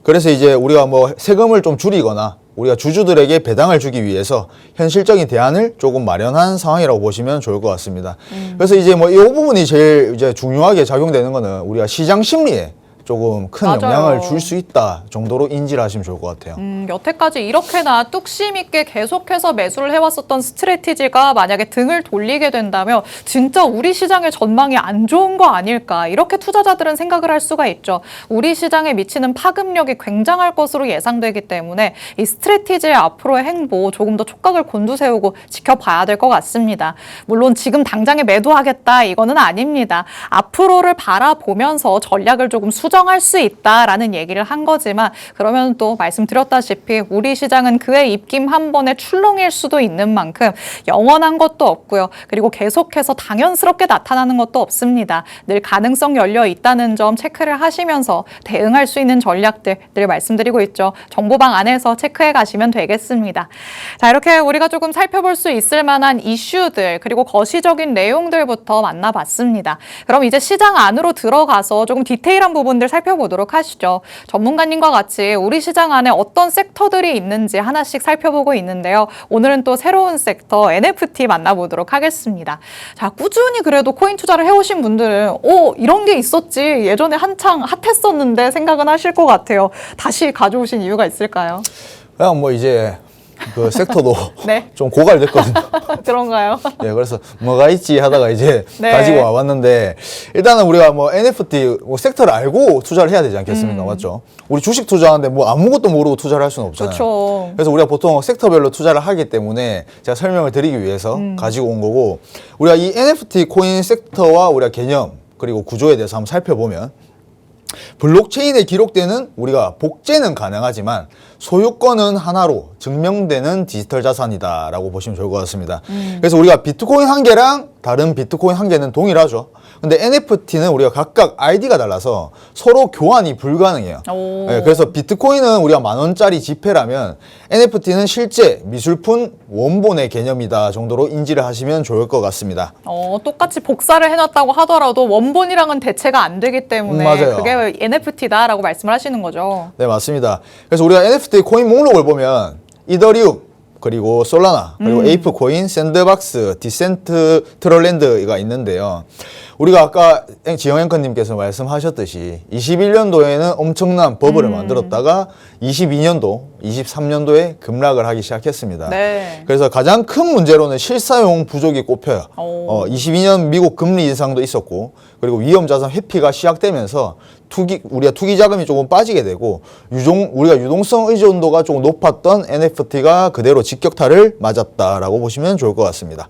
[SPEAKER 2] 그래서 이제 우리가 뭐 세금을 좀 줄이거나 우리가 주주들에게 배당을 주기 위해서 현실적인 대안을 조금 마련한 상황이라고 보시면 좋을 것 같습니다. 그래서 이제 뭐 이 부분이 제일 이제 중요하게 작용되는 거는 우리가 시장 심리에 조금 큰
[SPEAKER 1] 맞아요.
[SPEAKER 2] 영향을 줄 수 있다 정도로 인지를 하시면 좋을 것 같아요.
[SPEAKER 1] 여태까지 이렇게나 뚝심 있게 계속해서 매수를 해왔었던 스트래티지가 만약에 등을 돌리게 된다면 진짜 우리 시장의 전망이 안 좋은 거 아닐까 이렇게 투자자들은 생각을 할 수가 있죠. 우리 시장에 미치는 파급력이 굉장할 것으로 예상되기 때문에 이 스트래티지의 앞으로의 행보 조금 더 촉각을 곤두세우고 지켜봐야 될 것 같습니다. 물론 지금 당장에 매도하겠다 이거는 아닙니다. 앞으로를 바라보면서 전략을 조금 수정할 수 있다라는 얘기를 한 거지만 그러면 또 말씀드렸다시피 우리 시장은 그의 입김 한 번에 출렁일 수도 있는 만큼 영원한 것도 없고요. 그리고 계속해서 당연스럽게 나타나는 것도 없습니다. 늘 가능성 열려 있다는 점 체크를 하시면서 대응할 수 있는 전략들 늘 말씀드리고 있죠. 정보방 안에서 체크해 가시면 되겠습니다. 자, 이렇게 우리가 조금 살펴볼 수 있을 만한 이슈들 그리고 거시적인 내용들부터 만나봤습니다. 그럼 이제 시장 안으로 들어가서 조금 디테일한 부분들 살펴보도록 하시죠. 전문가님과 같이 우리 시장 안에 어떤 섹터들이 있는지 하나씩 살펴보고 있는데요. 오늘은 또 새로운 섹터 NFT 만나보도록 하겠습니다. 자, 꾸준히 그래도 코인 투자를 해오신 분들은 이런 게 있었지 예전에 한창 핫했었는데 생각은 하실 것 같아요. 다시 가져오신 이유가 있을까요?
[SPEAKER 2] 그냥 뭐 이제 그 섹터도
[SPEAKER 1] 네.
[SPEAKER 2] 좀 고갈됐거든요.
[SPEAKER 1] 그런가요?
[SPEAKER 2] 네, 그래서 뭐가 있지 하다가 이제
[SPEAKER 1] 네.
[SPEAKER 2] 가지고 와봤는데 일단은 우리가 뭐 NFT 뭐 섹터를 알고 투자를 해야 되지 않겠습니까? 맞죠? 우리 주식 투자하는데 뭐 아무것도 모르고 투자를 할 수는 없잖아요.
[SPEAKER 1] 그렇죠.
[SPEAKER 2] 그래서 우리가 보통 섹터별로 투자를 하기 때문에 제가 설명을 드리기 위해서 가지고 온 거고 우리가 이 NFT 코인 섹터와 우리가 개념 그리고 구조에 대해서 한번 살펴보면 블록체인에 기록되는 우리가 복제는 가능하지만 소유권은 하나로 증명되는 디지털 자산이다라고 보시면 좋을 것 같습니다. 그래서 우리가 비트코인 한 개랑 다른 비트코인 한 개는 동일하죠. 근데 NFT는 우리가 각각 아이디가 달라서 서로 교환이 불가능해요. 네, 그래서 비트코인은 우리가 10,000원짜리 지폐라면 NFT는 실제 미술품 원본의 개념이다 정도로 인지를 하시면 좋을 것 같습니다.
[SPEAKER 1] 똑같이 복사를 해놨다고 하더라도 원본이랑은 대체가 안 되기 때문에
[SPEAKER 2] 맞아요.
[SPEAKER 1] 그게 NFT다라고 말씀을 하시는 거죠.
[SPEAKER 2] 네, 맞습니다. 그래서 우리가 NFT 코인 목록을 보면 이더리움, 그리고 솔라나, 그리고 에이프 코인, 샌드박스, 디센트 트롤랜드가 있는데요. 우리가 아까 지영 앵커님께서 말씀하셨듯이 21년도에는 엄청난 버블을 만들었다가 22년도, 23년도에 급락을 하기 시작했습니다.
[SPEAKER 1] 네.
[SPEAKER 2] 그래서 가장 큰 문제로는 실사용 부족이 꼽혀요. 22년 미국 금리 인상도 있었고 그리고 위험 자산 회피가 시작되면서 우리가 투기 자금이 조금 빠지게 되고 우리가 유동성 의존도가 조금 높았던 NFT가 그대로 직격탄을 맞았다라고 보시면 좋을 것 같습니다.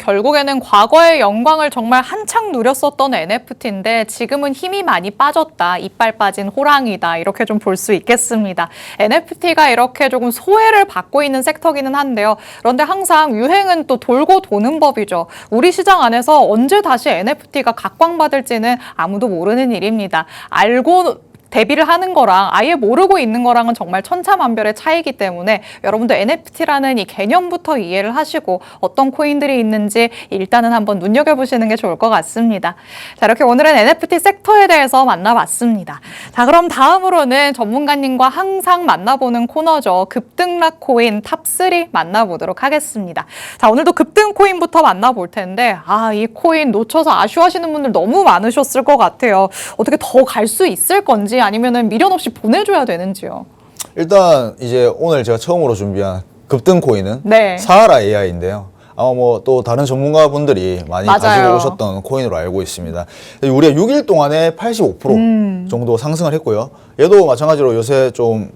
[SPEAKER 1] 결국에는 과거의 영광을 정말 한창 누렸었던 NFT인데 지금은 힘이 많이 빠졌다. 이빨 빠진 호랑이다. 이렇게 좀 볼 수 있겠습니다. NFT가 이렇게 조금 소외를 받고 있는 섹터기는 한데요. 그런데 항상 유행은 또 돌고 도는 법이죠. 우리 시장 안에서 언제 다시 NFT가 각광받을지는 아무도 모르는 일입니다. 알고 대비를 하는 거랑 아예 모르고 있는 거랑은 정말 천차만별의 차이기 때문에 여러분들 NFT라는 이 개념부터 이해를 하시고 어떤 코인들이 있는지 일단은 한번 눈여겨보시는 게 좋을 것 같습니다. 자, 이렇게 오늘은 NFT 섹터에 대해서 만나봤습니다. 자, 그럼 다음으로는 전문가님과 항상 만나보는 코너죠. 급등락 코인 탑3 만나보도록 하겠습니다. 자, 오늘도 급등 코인부터 만나볼 텐데 이 코인 놓쳐서 아쉬워하시는 분들 너무 많으셨을 것 같아요. 어떻게 더 갈 수 있을 건지 아니면은 미련 없이 보내줘야 되는지요?
[SPEAKER 2] 일단 이제 오늘 제가 처음으로 준비한 급등 코인은
[SPEAKER 1] 네.
[SPEAKER 2] 사하라 AI인데요. 아마 뭐 또 다른 전문가분들이 많이
[SPEAKER 1] 맞아요.
[SPEAKER 2] 가지고 오셨던 코인으로 알고 있습니다. 우리가 6일 동안에 85% 정도 상승을 했고요. 얘도 마찬가지로 요새 좀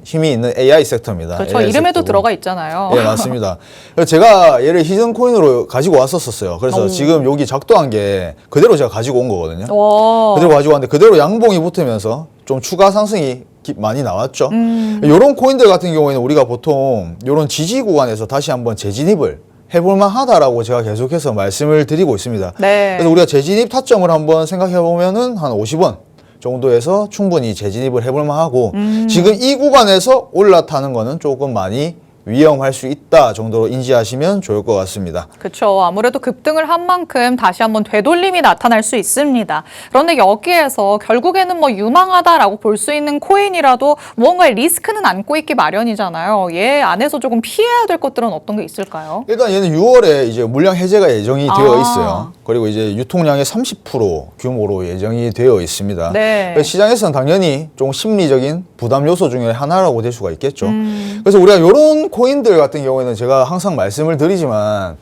[SPEAKER 2] 힘이 있는 AI 섹터입니다.
[SPEAKER 1] 그렇죠.
[SPEAKER 2] AI
[SPEAKER 1] 이름에도
[SPEAKER 2] 섹터고.
[SPEAKER 1] 들어가 있잖아요.
[SPEAKER 2] 네, 맞습니다. 그래서 제가 얘를 히든 코인으로 가지고 왔었어요. 그래서 지금 여기 작동한 게 그대로 제가 가지고 온 거거든요. 그대로 가지고 왔는데 그대로 양봉이 붙으면서 좀 추가 상승이 많이 나왔죠. 이런 코인들 같은 경우에는 우리가 보통 이런 지지 구간에서 다시 한번 재진입을 해볼만 하다라고 제가 계속해서 말씀을 드리고 있습니다.
[SPEAKER 1] 네.
[SPEAKER 2] 그래서 우리가 재진입 타점을 한번 생각해 보면은 한 50원 정도에서 충분히 재진입을 해볼만 하고 지금 이 구간에서 올라타는 거는 조금 많이 위험할 수 있다 정도로 인지하시면 좋을 것 같습니다.
[SPEAKER 1] 그렇죠. 아무래도 급등을 한 만큼 다시 한번 되돌림이 나타날 수 있습니다. 그런데 여기에서 결국에는 뭐 유망하다라고 볼 수 있는 코인이라도 무언가의 리스크는 안고 있기 마련이잖아요. 얘 안에서 조금 피해야 될 것들은 어떤 게 있을까요?
[SPEAKER 2] 일단 얘는 6월에 이제 물량 해제가 예정이 되어
[SPEAKER 1] 아.
[SPEAKER 2] 있어요. 그리고 이제 유통량의 30% 규모로 예정이 되어 있습니다.
[SPEAKER 1] 네.
[SPEAKER 2] 그래서 시장에서는 당연히 좀 심리적인 부담 요소 중에 하나라고 될 수가 있겠죠. 그래서 우리가 이런 코인들 같은 경우에는 제가 항상 말씀을 드리지만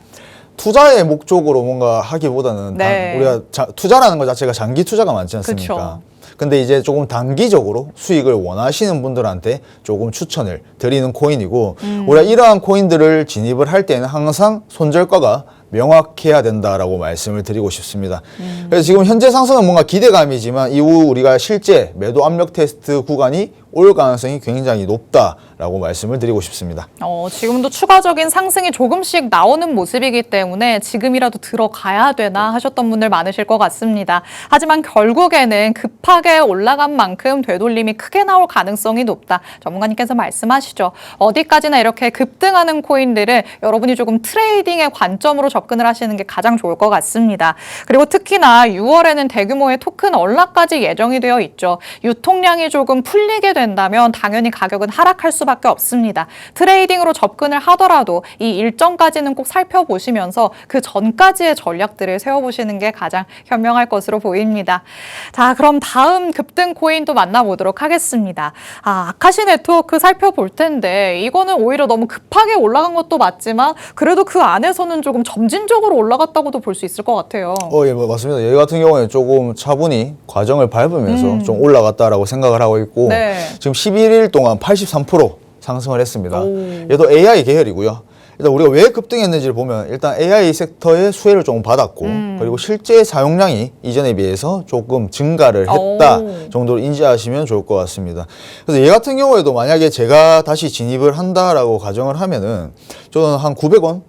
[SPEAKER 2] 투자의 목적으로 뭔가 하기보다는
[SPEAKER 1] 네.
[SPEAKER 2] 우리가 투자라는 것 자체가 장기 투자가 많지 않습니까?
[SPEAKER 1] 그쵸.
[SPEAKER 2] 근데 이제 조금 단기적으로 수익을 원하시는 분들한테 조금 추천을 드리는 코인이고 우리가 이러한 코인들을 진입을 할 때는 항상 손절가가 명확해야 된다라고 말씀을 드리고 싶습니다. 그래서 지금 현재 상승은 뭔가 기대감이지만 이후 우리가 실제 매도 압력 테스트 구간이 올 가능성이 굉장히 높다라고 말씀을 드리고 싶습니다.
[SPEAKER 1] 지금도 추가적인 상승이 조금씩 나오는 모습이기 때문에 지금이라도 들어가야 되나 하셨던 분들 많으실 것 같습니다. 하지만 결국에는 급하게 올라간 만큼 되돌림이 크게 나올 가능성이 높다. 전문가님께서 말씀하시죠. 어디까지나 이렇게 급등하는 코인들은 여러분이 조금 트레이딩의 관점으로 접근을 하시는 게 가장 좋을 것 같습니다. 그리고 특히나 6월에는 대규모의 토큰 언락까지 예정이 되어 있죠. 유통량이 조금 풀리게 된다면 당연히 가격은 하락할 수밖에 없습니다. 트레이딩으로 접근을 하더라도 이 일정까지는 꼭 살펴보시면서 그 전까지의 전략들을 세워보시는 게 가장 현명할 것으로 보입니다. 자, 그럼 다음 급등 코인도 만나보도록 하겠습니다. 아카시 네트워크 살펴볼 텐데 이거는 오히려 너무 급하게 올라간 것도 맞지만 그래도 그 안에서는 조금 점진적으로 올라갔다고도 볼 수 있을 것 같아요.
[SPEAKER 2] 예, 맞습니다. 얘 같은 경우에는 조금 차분히 과정을 밟으면서 좀 올라갔다라고 생각을 하고 있고
[SPEAKER 1] 네.
[SPEAKER 2] 지금 11일 동안 83% 상승을 했습니다.
[SPEAKER 1] 오.
[SPEAKER 2] 얘도 AI 계열이고요. 일단 우리가 왜 급등했는지를 보면 일단 AI 섹터의 수혜를 조금 받았고 그리고 실제 사용량이 이전에 비해서 조금 증가를 했다
[SPEAKER 1] 오.
[SPEAKER 2] 정도로 인지하시면 좋을 것 같습니다. 그래서 얘 같은 경우에도 만약에 제가 다시 진입을 한다라고 가정을 하면은 저는 한 900원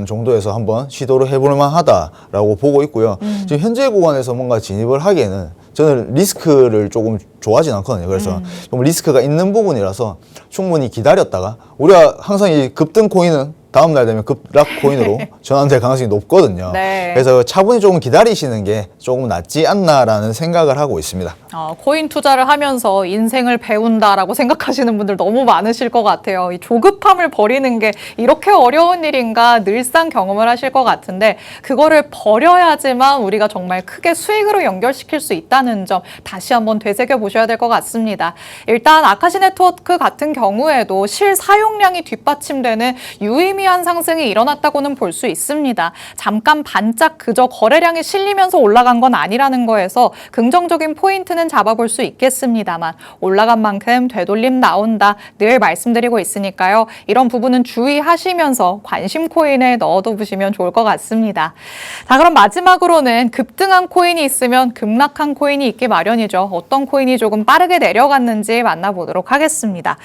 [SPEAKER 2] 정도에서 한번 시도를 해볼 만하다라고 보고 있고요. 지금 현재 구간에서 뭔가 진입을 하기에는 저는 리스크를 조금 좋아하진 않거든요. 그래서 좀 리스크가 있는 부분이라서 충분히 기다렸다가 우리가 항상 이 급등 코인은 다음 날 되면 급락 코인으로 전환될 가능성이 높거든요.
[SPEAKER 1] 네.
[SPEAKER 2] 그래서 차분히 조금 기다리시는 게 조금 낫지 않나라는 생각을 하고 있습니다.
[SPEAKER 1] 코인 투자를 하면서 인생을 배운다라고 생각하시는 분들 너무 많으실 것 같아요. 이 조급함을 버리는 게 이렇게 어려운 일인가 늘상 경험을 하실 것 같은데 그거를 버려야지만 우리가 정말 크게 수익으로 연결시킬 수 있다는 점 다시 한번 되새겨 보셔야 될 것 같습니다. 일단 아카시 네트워크 같은 경우에도 실사용량이 뒷받침되는 유의미한 상승이 일어났다고는 볼 수 있습니다. 잠깐 반짝 그저 거래량이 실리면서 올라간 건 아니라는 거에서 긍정적인 포인트는 잡아볼 수 있겠습니다만 올라간 만큼 되돌림 나온다 늘 말씀드리고 있으니까요. 이런 부분은 주의하시면서 관심 코인에 넣어두시면 좋을 것 같습니다. 자, 그럼 마지막으로는 급등한 코인이 있으면 급락한 코인이 있기 마련이죠. 어떤 코인이 조금 빠르게 내려갔는지 만나보도록 하겠습니다.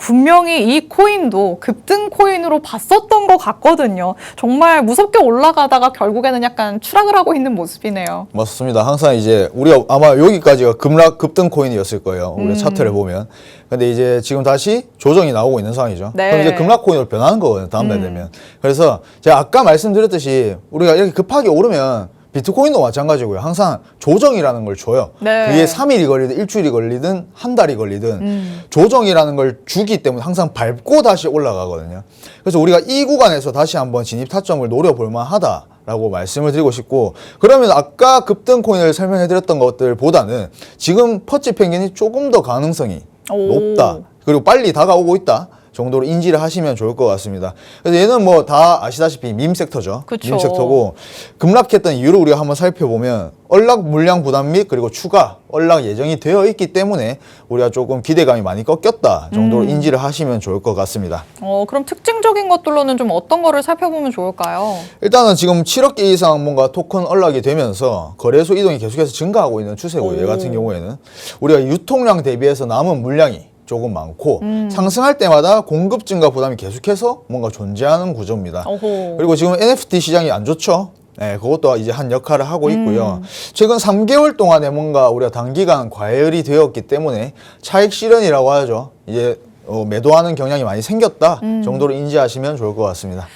[SPEAKER 1] 분명히 이 코인도 급등 코인으로 봤었던 것 같거든요. 정말 무섭게 올라가다가 결국에는 약간 추락을 하고 있는 모습이네요.
[SPEAKER 2] 맞습니다. 항상 이제 우리가 아마 여기까지가 급등 코인이었을 거예요. 우리가 차트를 보면. 근데 이제 지금 다시 조정이 나오고 있는 상황이죠.
[SPEAKER 1] 네.
[SPEAKER 2] 그럼 이제 급락 코인으로 변하는 거거든요. 다음날 되면. 그래서 제가 아까 말씀드렸듯이 우리가 이렇게 급하게 오르면 비트코인도 마찬가지고요. 항상 조정이라는 걸 줘요.
[SPEAKER 1] 네.
[SPEAKER 2] 그게 3일이 걸리든 일주일이 걸리든 한 달이 걸리든 조정이라는 걸 주기 때문에 항상 밟고 다시 올라가거든요. 그래서 우리가 이 구간에서 다시 한번 진입 타점을 노려볼 만하다. 라고 말씀을 드리고 싶고 그러면 아까 급등 코인을 설명해 드렸던 것들보다는 지금 퍼치 펭귄이 조금 더 가능성이 높다. 그리고 빨리 다가오고 있다. 정도로 인지를 하시면 좋을 것 같습니다. 그래서 얘는 뭐 다 아시다시피 밈 섹터죠.
[SPEAKER 1] 그쵸.
[SPEAKER 2] 밈 섹터고 급락했던 이유를 우리가 한번 살펴보면 언락 물량 부담 및 그리고 추가 언락 예정이 되어 있기 때문에 우리가 조금 기대감이 많이 꺾였다 정도로 인지를 하시면 좋을 것 같습니다.
[SPEAKER 1] 그럼 특징적인 것들로는 좀 어떤 거를 살펴보면 좋을까요?
[SPEAKER 2] 일단은 지금 7억 개 이상 뭔가 토큰 언락이 되면서 거래소 이동이 계속해서 증가하고 있는 추세고요. 얘 같은 경우에는 우리가 유통량 대비해서 남은 물량이 조금 많고 상승할 때마다 공급 증가 부담이 계속해서 뭔가 존재하는 구조입니다.
[SPEAKER 1] 어허.
[SPEAKER 2] 그리고 지금 NFT 시장이 안 좋죠. 네, 그것도 이제 한 역할을 하고 있고요. 최근 3개월 동안에 뭔가 우리가 단기간 과열이 되었기 때문에 차익 실현이라고 하죠. 이제 매도하는 경향이 많이 생겼다 정도로 인지하시면 좋을 것 같습니다.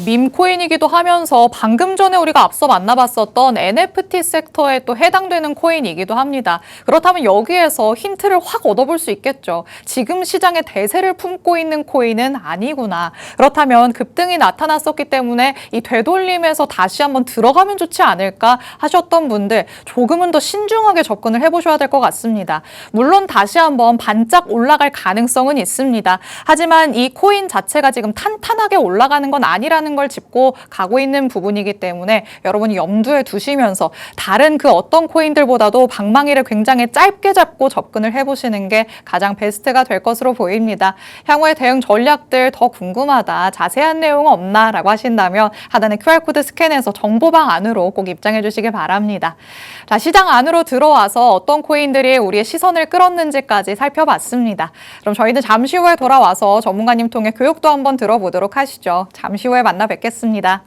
[SPEAKER 1] 밈코인이기도 하면서 방금 전에 우리가 앞서 만나봤었던 NFT 섹터에 또 해당되는 코인이기도 합니다. 그렇다면 여기에서 힌트를 확 얻어볼 수 있겠죠. 지금 시장에 대세를 품고 있는 코인은 아니구나. 그렇다면 급등이 나타났었기 때문에 이 되돌림에서 다시 한번 들어가면 좋지 않을까 하셨던 분들 조금은 더 신중하게 접근을 해보셔야 될 것 같습니다. 물론 다시 한번 반짝 올라갈 가능성은 있습니다. 하지만 이 코인 자체가 지금 탄탄하게 올라가는 건 아니라는 걸 짚고 가고 있는 부분이기 때문에 여러분이 염두에 두시면서 다른 그 어떤 코인들보다도 방망이를 굉장히 짧게 잡고 접근을 해보시는 게 가장 베스트가 될 것으로 보입니다. 향후의 대응 전략들 더 궁금하다, 자세한 내용 없나 라고 하신다면 하단의 QR코드 스캔해서 정보방 안으로 꼭 입장해 주시기 바랍니다. 자, 시장 안으로 들어와서 어떤 코인들이 우리의 시선을 끌었는지까지 살펴봤습니다. 그럼 저희는 잠시 후에 돌아와서 전문가님 통해 교육도 한번 들어보도록 하시죠. 잠시 후에 만나 뵙겠습니다.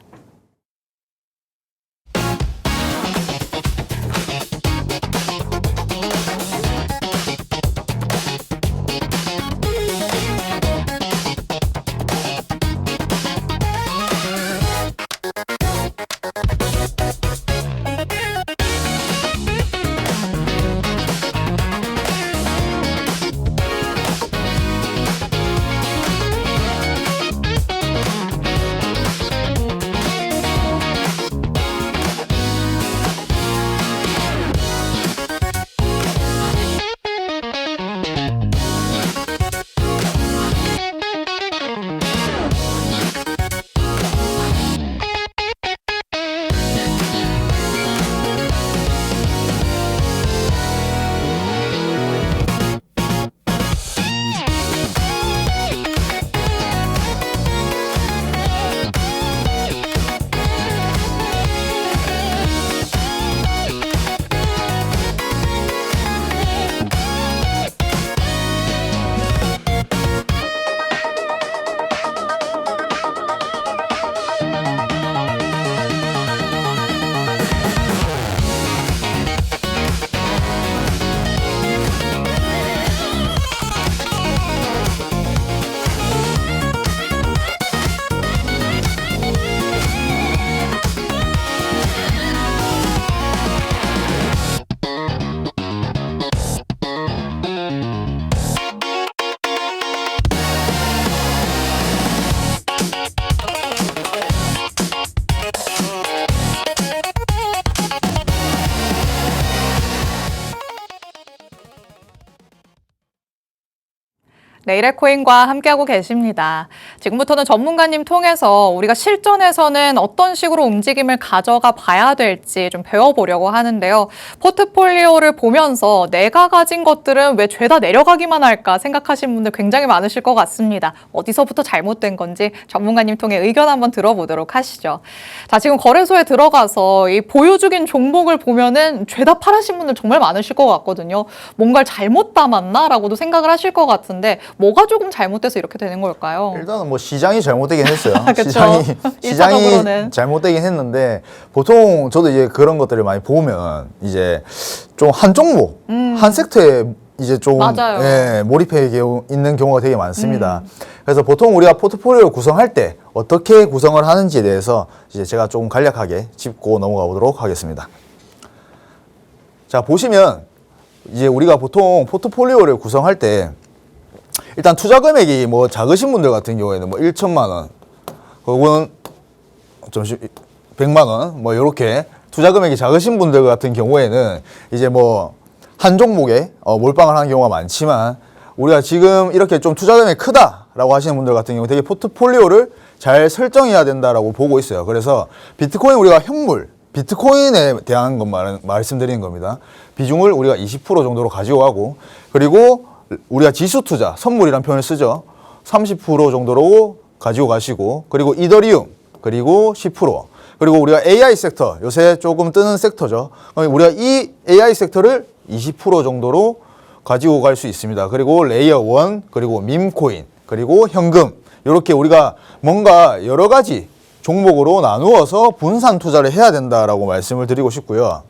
[SPEAKER 1] 네이레코인과 함께하고 계십니다. 지금부터는 전문가님 통해서 우리가 실전에서는 어떤 식으로 움직임을 가져가 봐야 될지 좀 배워보려고 하는데요. 포트폴리오를 보면서 내가 가진 것들은 왜 죄다 내려가기만 할까 생각하시는 분들 굉장히 많으실 것 같습니다. 어디서부터 잘못된 건지 전문가님 통해 의견 한번 들어보도록 하시죠. 자, 지금 거래소에 들어가서 이 보유 중인 종목을 보면은 죄다 팔으신 분들 정말 많으실 것 같거든요. 뭔가를 잘못 담았나라고도 생각을 하실 것 같은데 뭐가 조금 잘못돼서 이렇게 되는 걸까요?
[SPEAKER 2] 일단은 뭐 시장이 잘못되긴 했어요.
[SPEAKER 1] 그쵸.
[SPEAKER 2] 시장이
[SPEAKER 1] 일차적으로는.
[SPEAKER 2] 잘못되긴 했는데 보통 저도 이제 그런 것들을 많이 보면 이제 좀 한 종목, 한 섹터에 이제 좀
[SPEAKER 1] 맞아요.
[SPEAKER 2] 예, 몰입해 있는 경우가 되게 많습니다. 그래서 보통 우리가 포트폴리오를 구성할 때 어떻게 구성을 하는지에 대해서 이제 제가 좀 간략하게 짚고 넘어가 보도록 하겠습니다. 자, 보시면 이제 우리가 보통 포트폴리오를 구성할 때 일단 투자 금액이 뭐 작으신 분들 같은 경우에는 뭐 1천만 원, 혹은 100만 원, 뭐 이렇게 투자 금액이 작으신 분들 같은 경우에는 이제 뭐 한 종목에 몰빵을 하는 경우가 많지만 우리가 지금 이렇게 좀 투자 금액이 크다라고 하시는 분들 같은 경우 되게 포트폴리오를 잘 설정해야 된다라고 보고 있어요. 그래서 비트코인 우리가 현물, 비트코인에 대한 것만 말씀드리는 겁니다. 비중을 우리가 20% 정도로 가지고 가고, 그리고 우리가 지수 투자, 선물이라는 표현을 쓰죠. 30% 정도로 가지고 가시고, 그리고 이더리움, 그리고 10%, 그리고 우리가 AI 섹터, 요새 조금 뜨는 섹터죠. 우리가 이 AI 섹터를 20% 정도로 가지고 갈 수 있습니다. 그리고 레이어 1, 그리고 밈코인, 그리고 현금, 이렇게 우리가 뭔가 여러 가지 종목으로 나누어서 분산 투자를 해야 된다라고 말씀을 드리고 싶고요.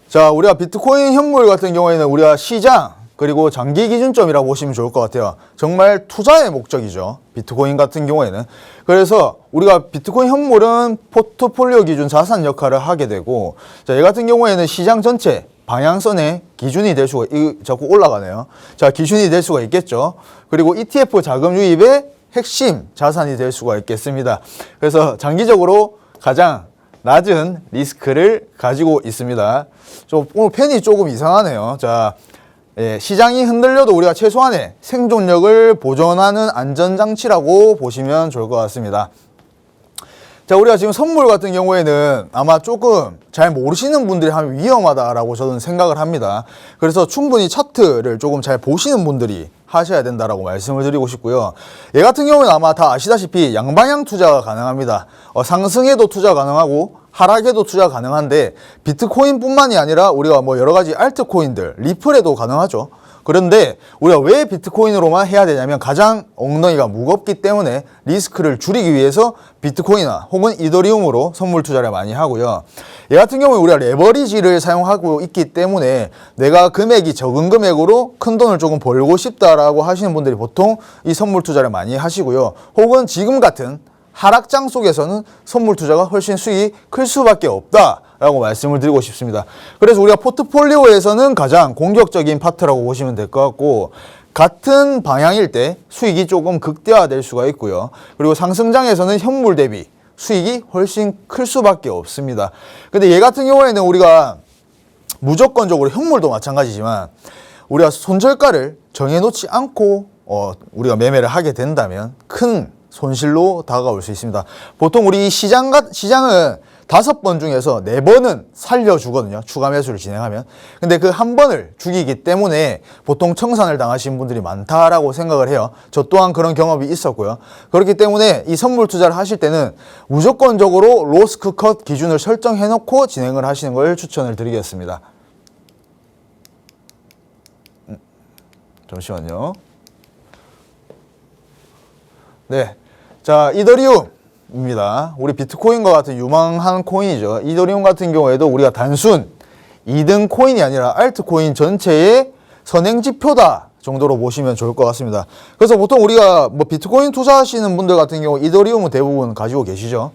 [SPEAKER 2] 자, 우리가 비트코인 현물 같은 경우에는 우리가 시장, 그리고 장기 기준점이라고 보시면 좋을 것 같아요. 정말 투자의 목적이죠. 비트코인 같은 경우에는. 그래서 우리가 비트코인 현물은 포트폴리오 기준 자산 역할을 하게 되고, 자, 얘 같은 경우에는 시장 전체 방향선의 기준이 될 수가, 자꾸 올라가네요. 자, 기준이 될 수가 있겠죠. 그리고 ETF 자금 유입의 핵심 자산이 될 수가 있겠습니다. 그래서 장기적으로 가장 낮은 리스크를 가지고 있습니다. 오늘 펜이 조금 이상하네요. 자, 시장이 흔들려도 우리가 최소한의 생존력을 보존하는 안전장치라고 보시면 좋을 것 같습니다. 자, 우리가 지금 선물 같은 경우에는 아마 조금 잘 모르시는 분들이 하면 위험하다라고 저는 생각을 합니다. 그래서 충분히 차트를 조금 잘 보시는 분들이 하셔야 된다라고 말씀을 드리고 싶고요. 얘 같은 경우는 아마 다 아시다시피 양방향 투자가 가능합니다. 상승에도 투자 가능하고 하락에도 투자 가능한데, 비트코인뿐만이 아니라 우리가 뭐 여러 가지 알트코인들, 리플에도 가능하죠. 그런데 우리가 왜 비트코인으로만 해야 되냐면, 가장 엉덩이가 무겁기 때문에 리스크를 줄이기 위해서 비트코인이나 혹은 이더리움으로 선물 투자를 많이 하고요. 얘 같은 경우에 우리가 레버리지를 사용하고 있기 때문에 내가 금액이 적은 금액으로 큰 돈을 조금 벌고 싶다라고 하시는 분들이 보통 이 선물 투자를 많이 하시고요. 혹은 지금 같은 하락장 속에서는 선물 투자가 훨씬 수익이 클 수밖에 없다라고 말씀을 드리고 싶습니다. 그래서 우리가 포트폴리오에서는 가장 공격적인 파트라고 보시면 될 것 같고, 같은 방향일 때 수익이 조금 극대화될 수가 있고요. 그리고 상승장에서는 현물 대비 수익이 훨씬 클 수밖에 없습니다. 근데 얘 같은 경우에는 우리가 무조건적으로 현물도 마찬가지지만 우리가 손절가를 정해놓지 않고 우리가 매매를 하게 된다면 큰 손실로 다가올 수 있습니다. 보통 우리 시장은 5번 중에서 4번은 살려주거든요. 추가 매수를 진행하면. 근데 그 한 번을 죽이기 때문에 보통 청산을 당하신 분들이 많다라고 생각을 해요. 저 또한 그런 경험이 있었고요. 그렇기 때문에 이 선물 투자를 하실 때는 무조건적으로 로스크 컷 기준을 설정해 놓고 진행을 하시는 걸 추천을 드리겠습니다. 잠시만요. 네. 자, 이더리움입니다. 우리 비트코인과 같은 유망한 코인이죠. 이더리움 같은 경우에도 우리가 단순 2등 코인이 아니라 알트코인 전체의 선행지표다 정도로 보시면 좋을 것 같습니다. 그래서 보통 우리가 뭐 비트코인 투자하시는 분들 같은 경우 이더리움은 대부분 가지고 계시죠.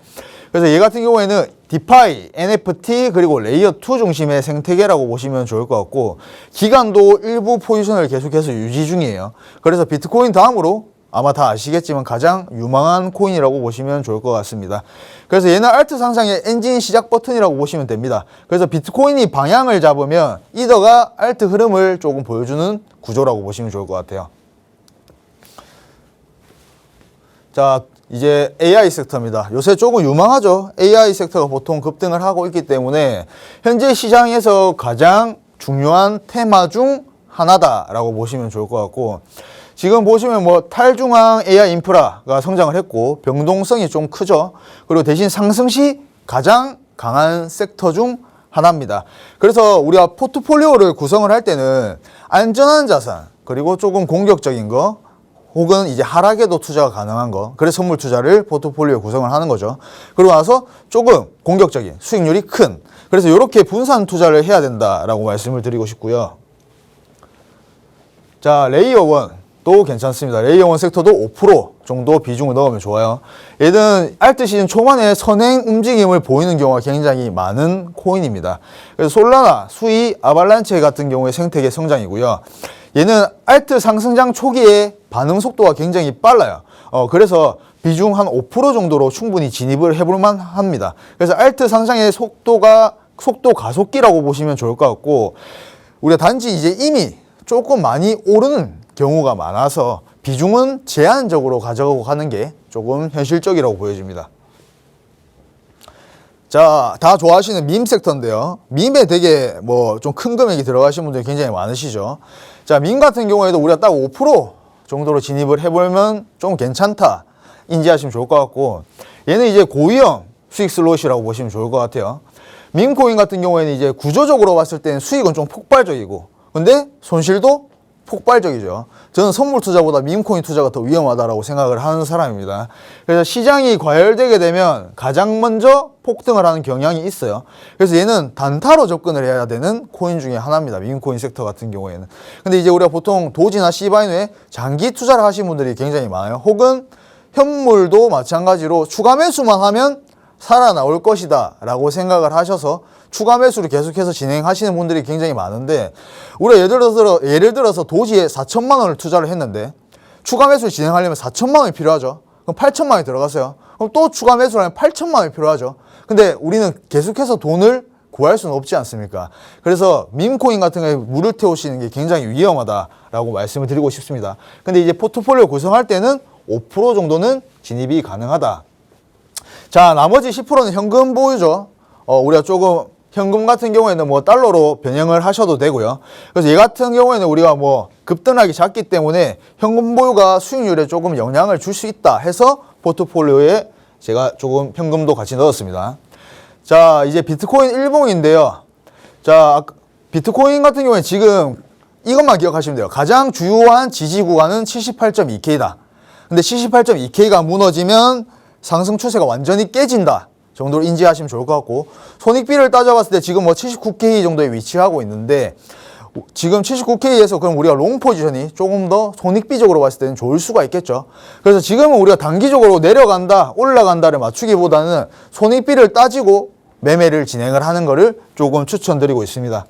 [SPEAKER 2] 그래서 얘 같은 경우에는 디파이, NFT 그리고 레이어 2 중심의 생태계라고 보시면 좋을 것 같고, 기간도 일부 포지션을 계속해서 유지 중이에요. 그래서 비트코인 다음으로 아마 다 아시겠지만 가장 유망한 코인이라고 보시면 좋을 것 같습니다. 그래서 얘는 알트 상승의 엔진 시작 버튼이라고 보시면 됩니다. 그래서 비트코인이 방향을 잡으면 이더가 알트 흐름을 조금 보여주는 구조라고 보시면 좋을 것 같아요. 자, 이제 AI 섹터입니다. 요새 조금 유망하죠. AI 섹터가 보통 급등을 하고 있기 때문에 현재 시장에서 가장 중요한 테마 중 하나다라고 보시면 좋을 것 같고, 지금 보시면 뭐 탈중앙 AI 인프라가 성장을 했고 변동성이 좀 크죠. 그리고 대신 상승 시 가장 강한 섹터 중 하나입니다. 그래서 우리가 포트폴리오를 구성을 할 때는 안전한 자산, 그리고 조금 공격적인 거, 혹은 이제 하락에도 투자가 가능한 거, 그래서 선물 투자를 포트폴리오 구성을 하는 거죠. 그리고 나서 조금 공격적인, 수익률이 큰, 그래서 이렇게 분산 투자를 해야 된다라고 말씀을 드리고 싶고요. 자, 레이어 1도 괜찮습니다. 레이어 1 섹터도 5% 정도 비중을 넣으면 좋아요. 얘는 알트 시즌 초반에 선행 움직임을 보이는 경우가 굉장히 많은 코인입니다. 그래서 솔라나, 수이, 아발란체 같은 경우에 생태계 성장이고요. 얘는 알트 상승장 초기에 반응 속도가 굉장히 빨라요. 그래서 비중 한 5% 정도로 충분히 진입을 해볼 만합니다. 그래서 알트 상승의 속도 가속기라고 보시면 좋을 것 같고, 우리가 단지 이제 이미 조금 많이 오르는 경우가 많아서 비중은 제한적으로 가져가고 가는 게 조금 현실적이라고 보여집니다. 자, 다 좋아하시는 밈 섹터인데요. 밈에 되게 뭐 좀 큰 금액이 들어가신 분들이 굉장히 많으시죠. 자, 밈 같은 경우에도 우리가 딱 5% 정도로 진입을 해보면 좀 괜찮다 인지하시면 좋을 것 같고, 얘는 이제 고위험 수익 슬롯이라고 보시면 좋을 것 같아요. 밈 코인 같은 경우에는 이제 구조적으로 봤을 때는 수익은 좀 폭발적이고, 근데 손실도 폭발적이죠. 저는 선물 투자보다 밈코인 투자가 더 위험하다라고 생각을 하는 사람입니다. 그래서 시장이 과열되게 되면 가장 먼저 폭등을 하는 경향이 있어요. 그래서 얘는 단타로 접근을 해야 되는 코인 중에 하나입니다. 밈코인 섹터 같은 경우에는. 근데 이제 우리가 보통 도지나 시바이노에 장기 투자를 하신 분들이 굉장히 많아요. 혹은 현물도 마찬가지로 추가 매수만 하면 살아나올 것이다 라고 생각을 하셔서 추가 매수를 계속해서 진행하시는 분들이 굉장히 많은데, 우리가 예를 들어서 도지에 4천만 원을 투자를 했는데 추가 매수를 진행하려면 4천만 원이 필요하죠. 그럼 8천만 원이 들어갔어요. 그럼 또 추가 매수를 하면 8천만 원이 필요하죠. 근데 우리는 계속해서 돈을 구할 수는 없지 않습니까? 그래서 밈코인 같은 경우에 물을 태우시는 게 굉장히 위험하다라고 말씀을 드리고 싶습니다. 근데 이제 포트폴리오 구성할 때는 5% 정도는 진입이 가능하다. 자, 나머지 10%는 현금 보유죠. 우리가 조금 현금 같은 경우에는 뭐 달러로 변형을 하셔도 되고요. 그래서 얘 같은 경우에는 우리가 뭐 급등하기 작기 때문에 현금 보유가 수익률에 조금 영향을 줄 수 있다 해서 포트폴리오에 제가 조금 현금도 같이 넣었습니다. 자, 이제 비트코인 일봉인데요. 자, 비트코인 같은 경우에 지금 이것만 기억하시면 돼요. 가장 주요한 지지 구간은 78.2K다. 근데 78.2K가 무너지면 상승 추세가 완전히 깨진다 정도로 인지하시면 좋을 것 같고, 손익비를 따져봤을 때 지금 뭐 79K 정도에 위치하고 있는데, 지금 79K에서 그럼 우리가 롱 포지션이 조금 더 손익비적으로 봤을 때는 좋을 수가 있겠죠. 그래서 지금은 우리가 단기적으로 내려간다 올라간다를 맞추기보다는 손익비를 따지고 매매를 진행을 하는 거를 조금 추천드리고 있습니다.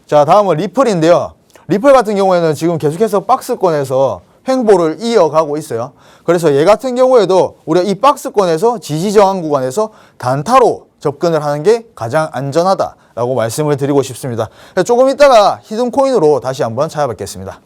[SPEAKER 2] 자, 다음은 리플인데요. 리플 같은 경우에는 지금 계속해서 박스권에서 횡보를 이어가고 있어요. 그래서 얘 같은 경우에도 우리가 이 박스권에서 지지저항 구간에서 단타로 접근을 하는 게 가장 안전하다라고 말씀을 드리고 싶습니다. 조금 이따가 히든코인으로 다시 한번 찾아뵙겠습니다.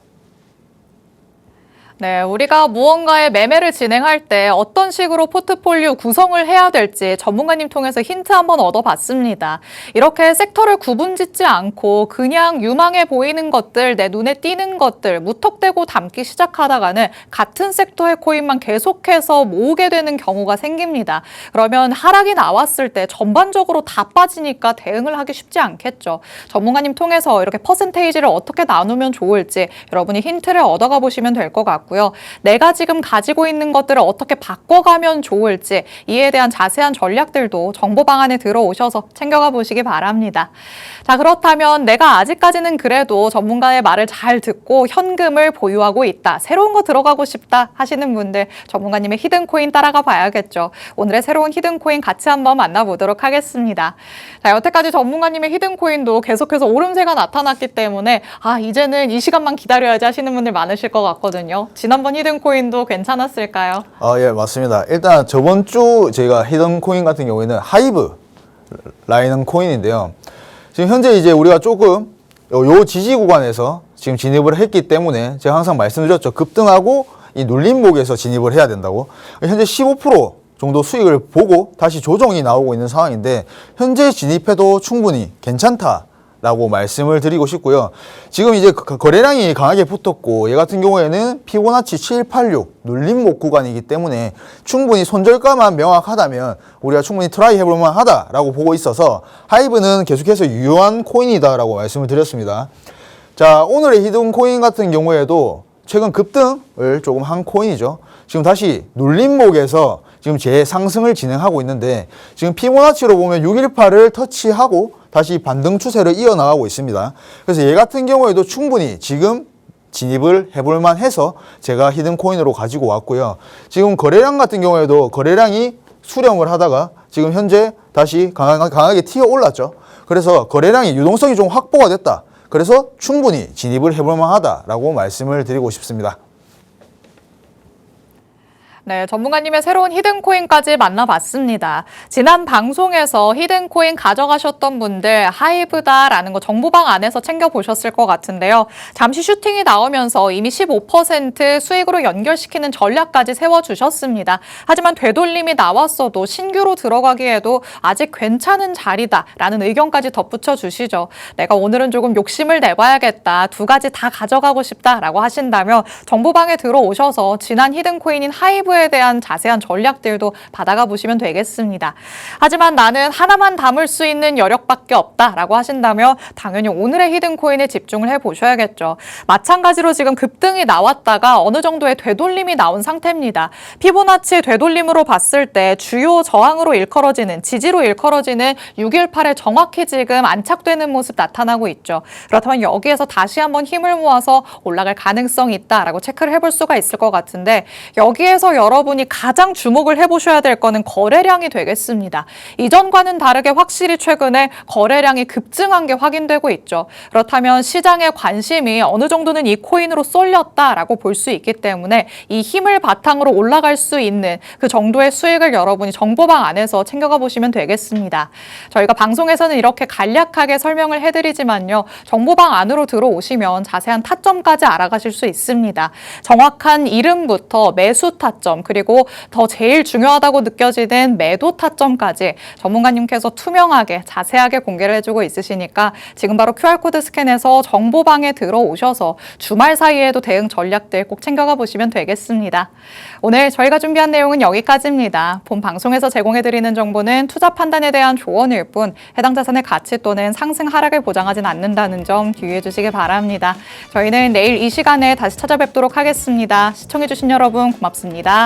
[SPEAKER 1] 네, 우리가 무언가의 매매를 진행할 때 어떤 식으로 포트폴리오 구성을 해야 될지 전문가님 통해서 힌트 한번 얻어봤습니다. 이렇게 섹터를 구분짓지 않고 그냥 유망해 보이는 것들, 내 눈에 띄는 것들 무턱대고 담기 시작하다가는 같은 섹터의 코인만 계속해서 모으게 되는 경우가 생깁니다. 그러면 하락이 나왔을 때 전반적으로 다 빠지니까 대응을 하기 쉽지 않겠죠. 전문가님 통해서 이렇게 퍼센테이지를 어떻게 나누면 좋을지 여러분이 힌트를 얻어가 보시면 될 것 같고요. 내가 지금 가지고 있는 것들을 어떻게 바꿔가면 좋을지 이에 대한 자세한 전략들도 정보 방안에 들어오셔서 챙겨가 보시기 바랍니다. 자, 그렇다면 내가 아직까지는 그래도 전문가의 말을 잘 듣고 현금을 보유하고 있다, 새로운 거 들어가고 싶다 하시는 분들 전문가님의 히든코인 따라가 봐야겠죠. 오늘의 새로운 히든코인 같이 한번 만나보도록 하겠습니다. 자, 여태까지 전문가님의 히든코인도 계속해서 오름세가 나타났기 때문에 이제는 이 시간만 기다려야지 하시는 분들 많으실 것 같거든요. 지난번 히든코인도 괜찮았을까요?
[SPEAKER 2] 예, 맞습니다. 일단 저번 주 제가 히든코인 같은 경우에는 하이브라는 코인인데요. 지금 현재 이제 우리가 조금 요 지지 구간에서 지금 진입을 했기 때문에 제가 항상 말씀드렸죠. 급등하고 이 눌림목에서 진입을 해야 된다고. 현재 15% 정도 수익을 보고 다시 조정이 나오고 있는 상황인데, 현재 진입해도 충분히 괜찮다 라고 말씀을 드리고 싶고요. 지금 이제 거래량이 강하게 붙었고, 얘 같은 경우에는 피보나치 786 눌림목 구간이기 때문에 충분히 손절가만 명확하다면 우리가 충분히 트라이 해볼 만하다라고 보고 있어서 하이브는 계속해서 유효한 코인이다라고 말씀을 드렸습니다. 자, 오늘의 히든코인 같은 경우에도 최근 급등을 조금 한 코인이죠. 지금 다시 눌림목에서 지금 재상승을 진행하고 있는데, 지금 피보나치로 보면 618을 터치하고 다시 반등 추세를 이어나가고 있습니다. 그래서 얘 같은 경우에도 충분히 지금 진입을 해볼만 해서 제가 히든코인으로 가지고 왔고요. 지금 거래량 같은 경우에도 거래량이 수렴을 하다가 지금 현재 다시 강하게 튀어 올랐죠. 그래서 거래량이 유동성이 좀 확보가 됐다. 그래서 충분히 진입을 해볼만 하다라고 말씀을 드리고 싶습니다.
[SPEAKER 1] 네, 전문가님의 새로운 히든코인까지 만나봤습니다. 지난 방송에서 히든코인 가져가셨던 분들 하이브다라는 거 정보방 안에서 챙겨보셨을 것 같은데요. 잠시 슈팅이 나오면서 이미 15% 수익으로 연결시키는 전략까지 세워주셨습니다. 하지만 되돌림이 나왔어도 신규로 들어가기에도 아직 괜찮은 자리다라는 의견까지 덧붙여 주시죠. 내가 오늘은 조금 욕심을 내봐야겠다, 두 가지 다 가져가고 싶다라고 하신다면 정보방에 들어오셔서 지난 히든코인인 하이브에 거래에 대한 자세한 전략들도 받아가 보시면 되겠습니다. 하지만 나는 하나만 담을 수 있는 여력밖에 없다라고 하신다면 당연히 오늘의 히든코인에 집중을 해보셔야겠죠. 마찬가지로 지금 급등이 나왔다가 어느 정도의 되돌림이 나온 상태입니다. 피보나치 되돌림으로 봤을 때 주요 저항으로 일컬어지는, 지지로 일컬어지는 618에 정확히 지금 안착되는 모습 나타나고 있죠. 그렇다면 여기에서 다시 한번 힘을 모아서 올라갈 가능성이 있다라고 체크를 해볼 수가 있을 것 같은데, 여기에서 여러분이 가장 주목을 해보셔야 될 거는 거래량이 되겠습니다. 이전과는 다르게 확실히 최근에 거래량이 급증한 게 확인되고 있죠. 그렇다면 시장의 관심이 어느 정도는 이 코인으로 쏠렸다라고 볼 수 있기 때문에 이 힘을 바탕으로 올라갈 수 있는 그 정도의 수익을 여러분이 정보방 안에서 챙겨가 보시면 되겠습니다. 저희가 방송에서는 이렇게 간략하게 설명을 해드리지만요. 정보방 안으로 들어오시면 자세한 타점까지 알아가실 수 있습니다. 정확한 이름부터 매수 타점, 그리고 더 제일 중요하다고 느껴지는 매도 타점까지 전문가님께서 투명하게 자세하게 공개를 해주고 있으시니까 지금 바로 QR코드 스캔해서 정보방에 들어오셔서 주말 사이에도 대응 전략들 꼭 챙겨가 보시면 되겠습니다. 오늘 저희가 준비한 내용은 여기까지입니다. 본 방송에서 제공해드리는 정보는 투자 판단에 대한 조언일 뿐 해당 자산의 가치 또는 상승 하락을 보장하진 않는다는 점 유의해 주시기 바랍니다. 저희는 내일 이 시간에 다시 찾아뵙도록 하겠습니다. 시청해주신 여러분 고맙습니다.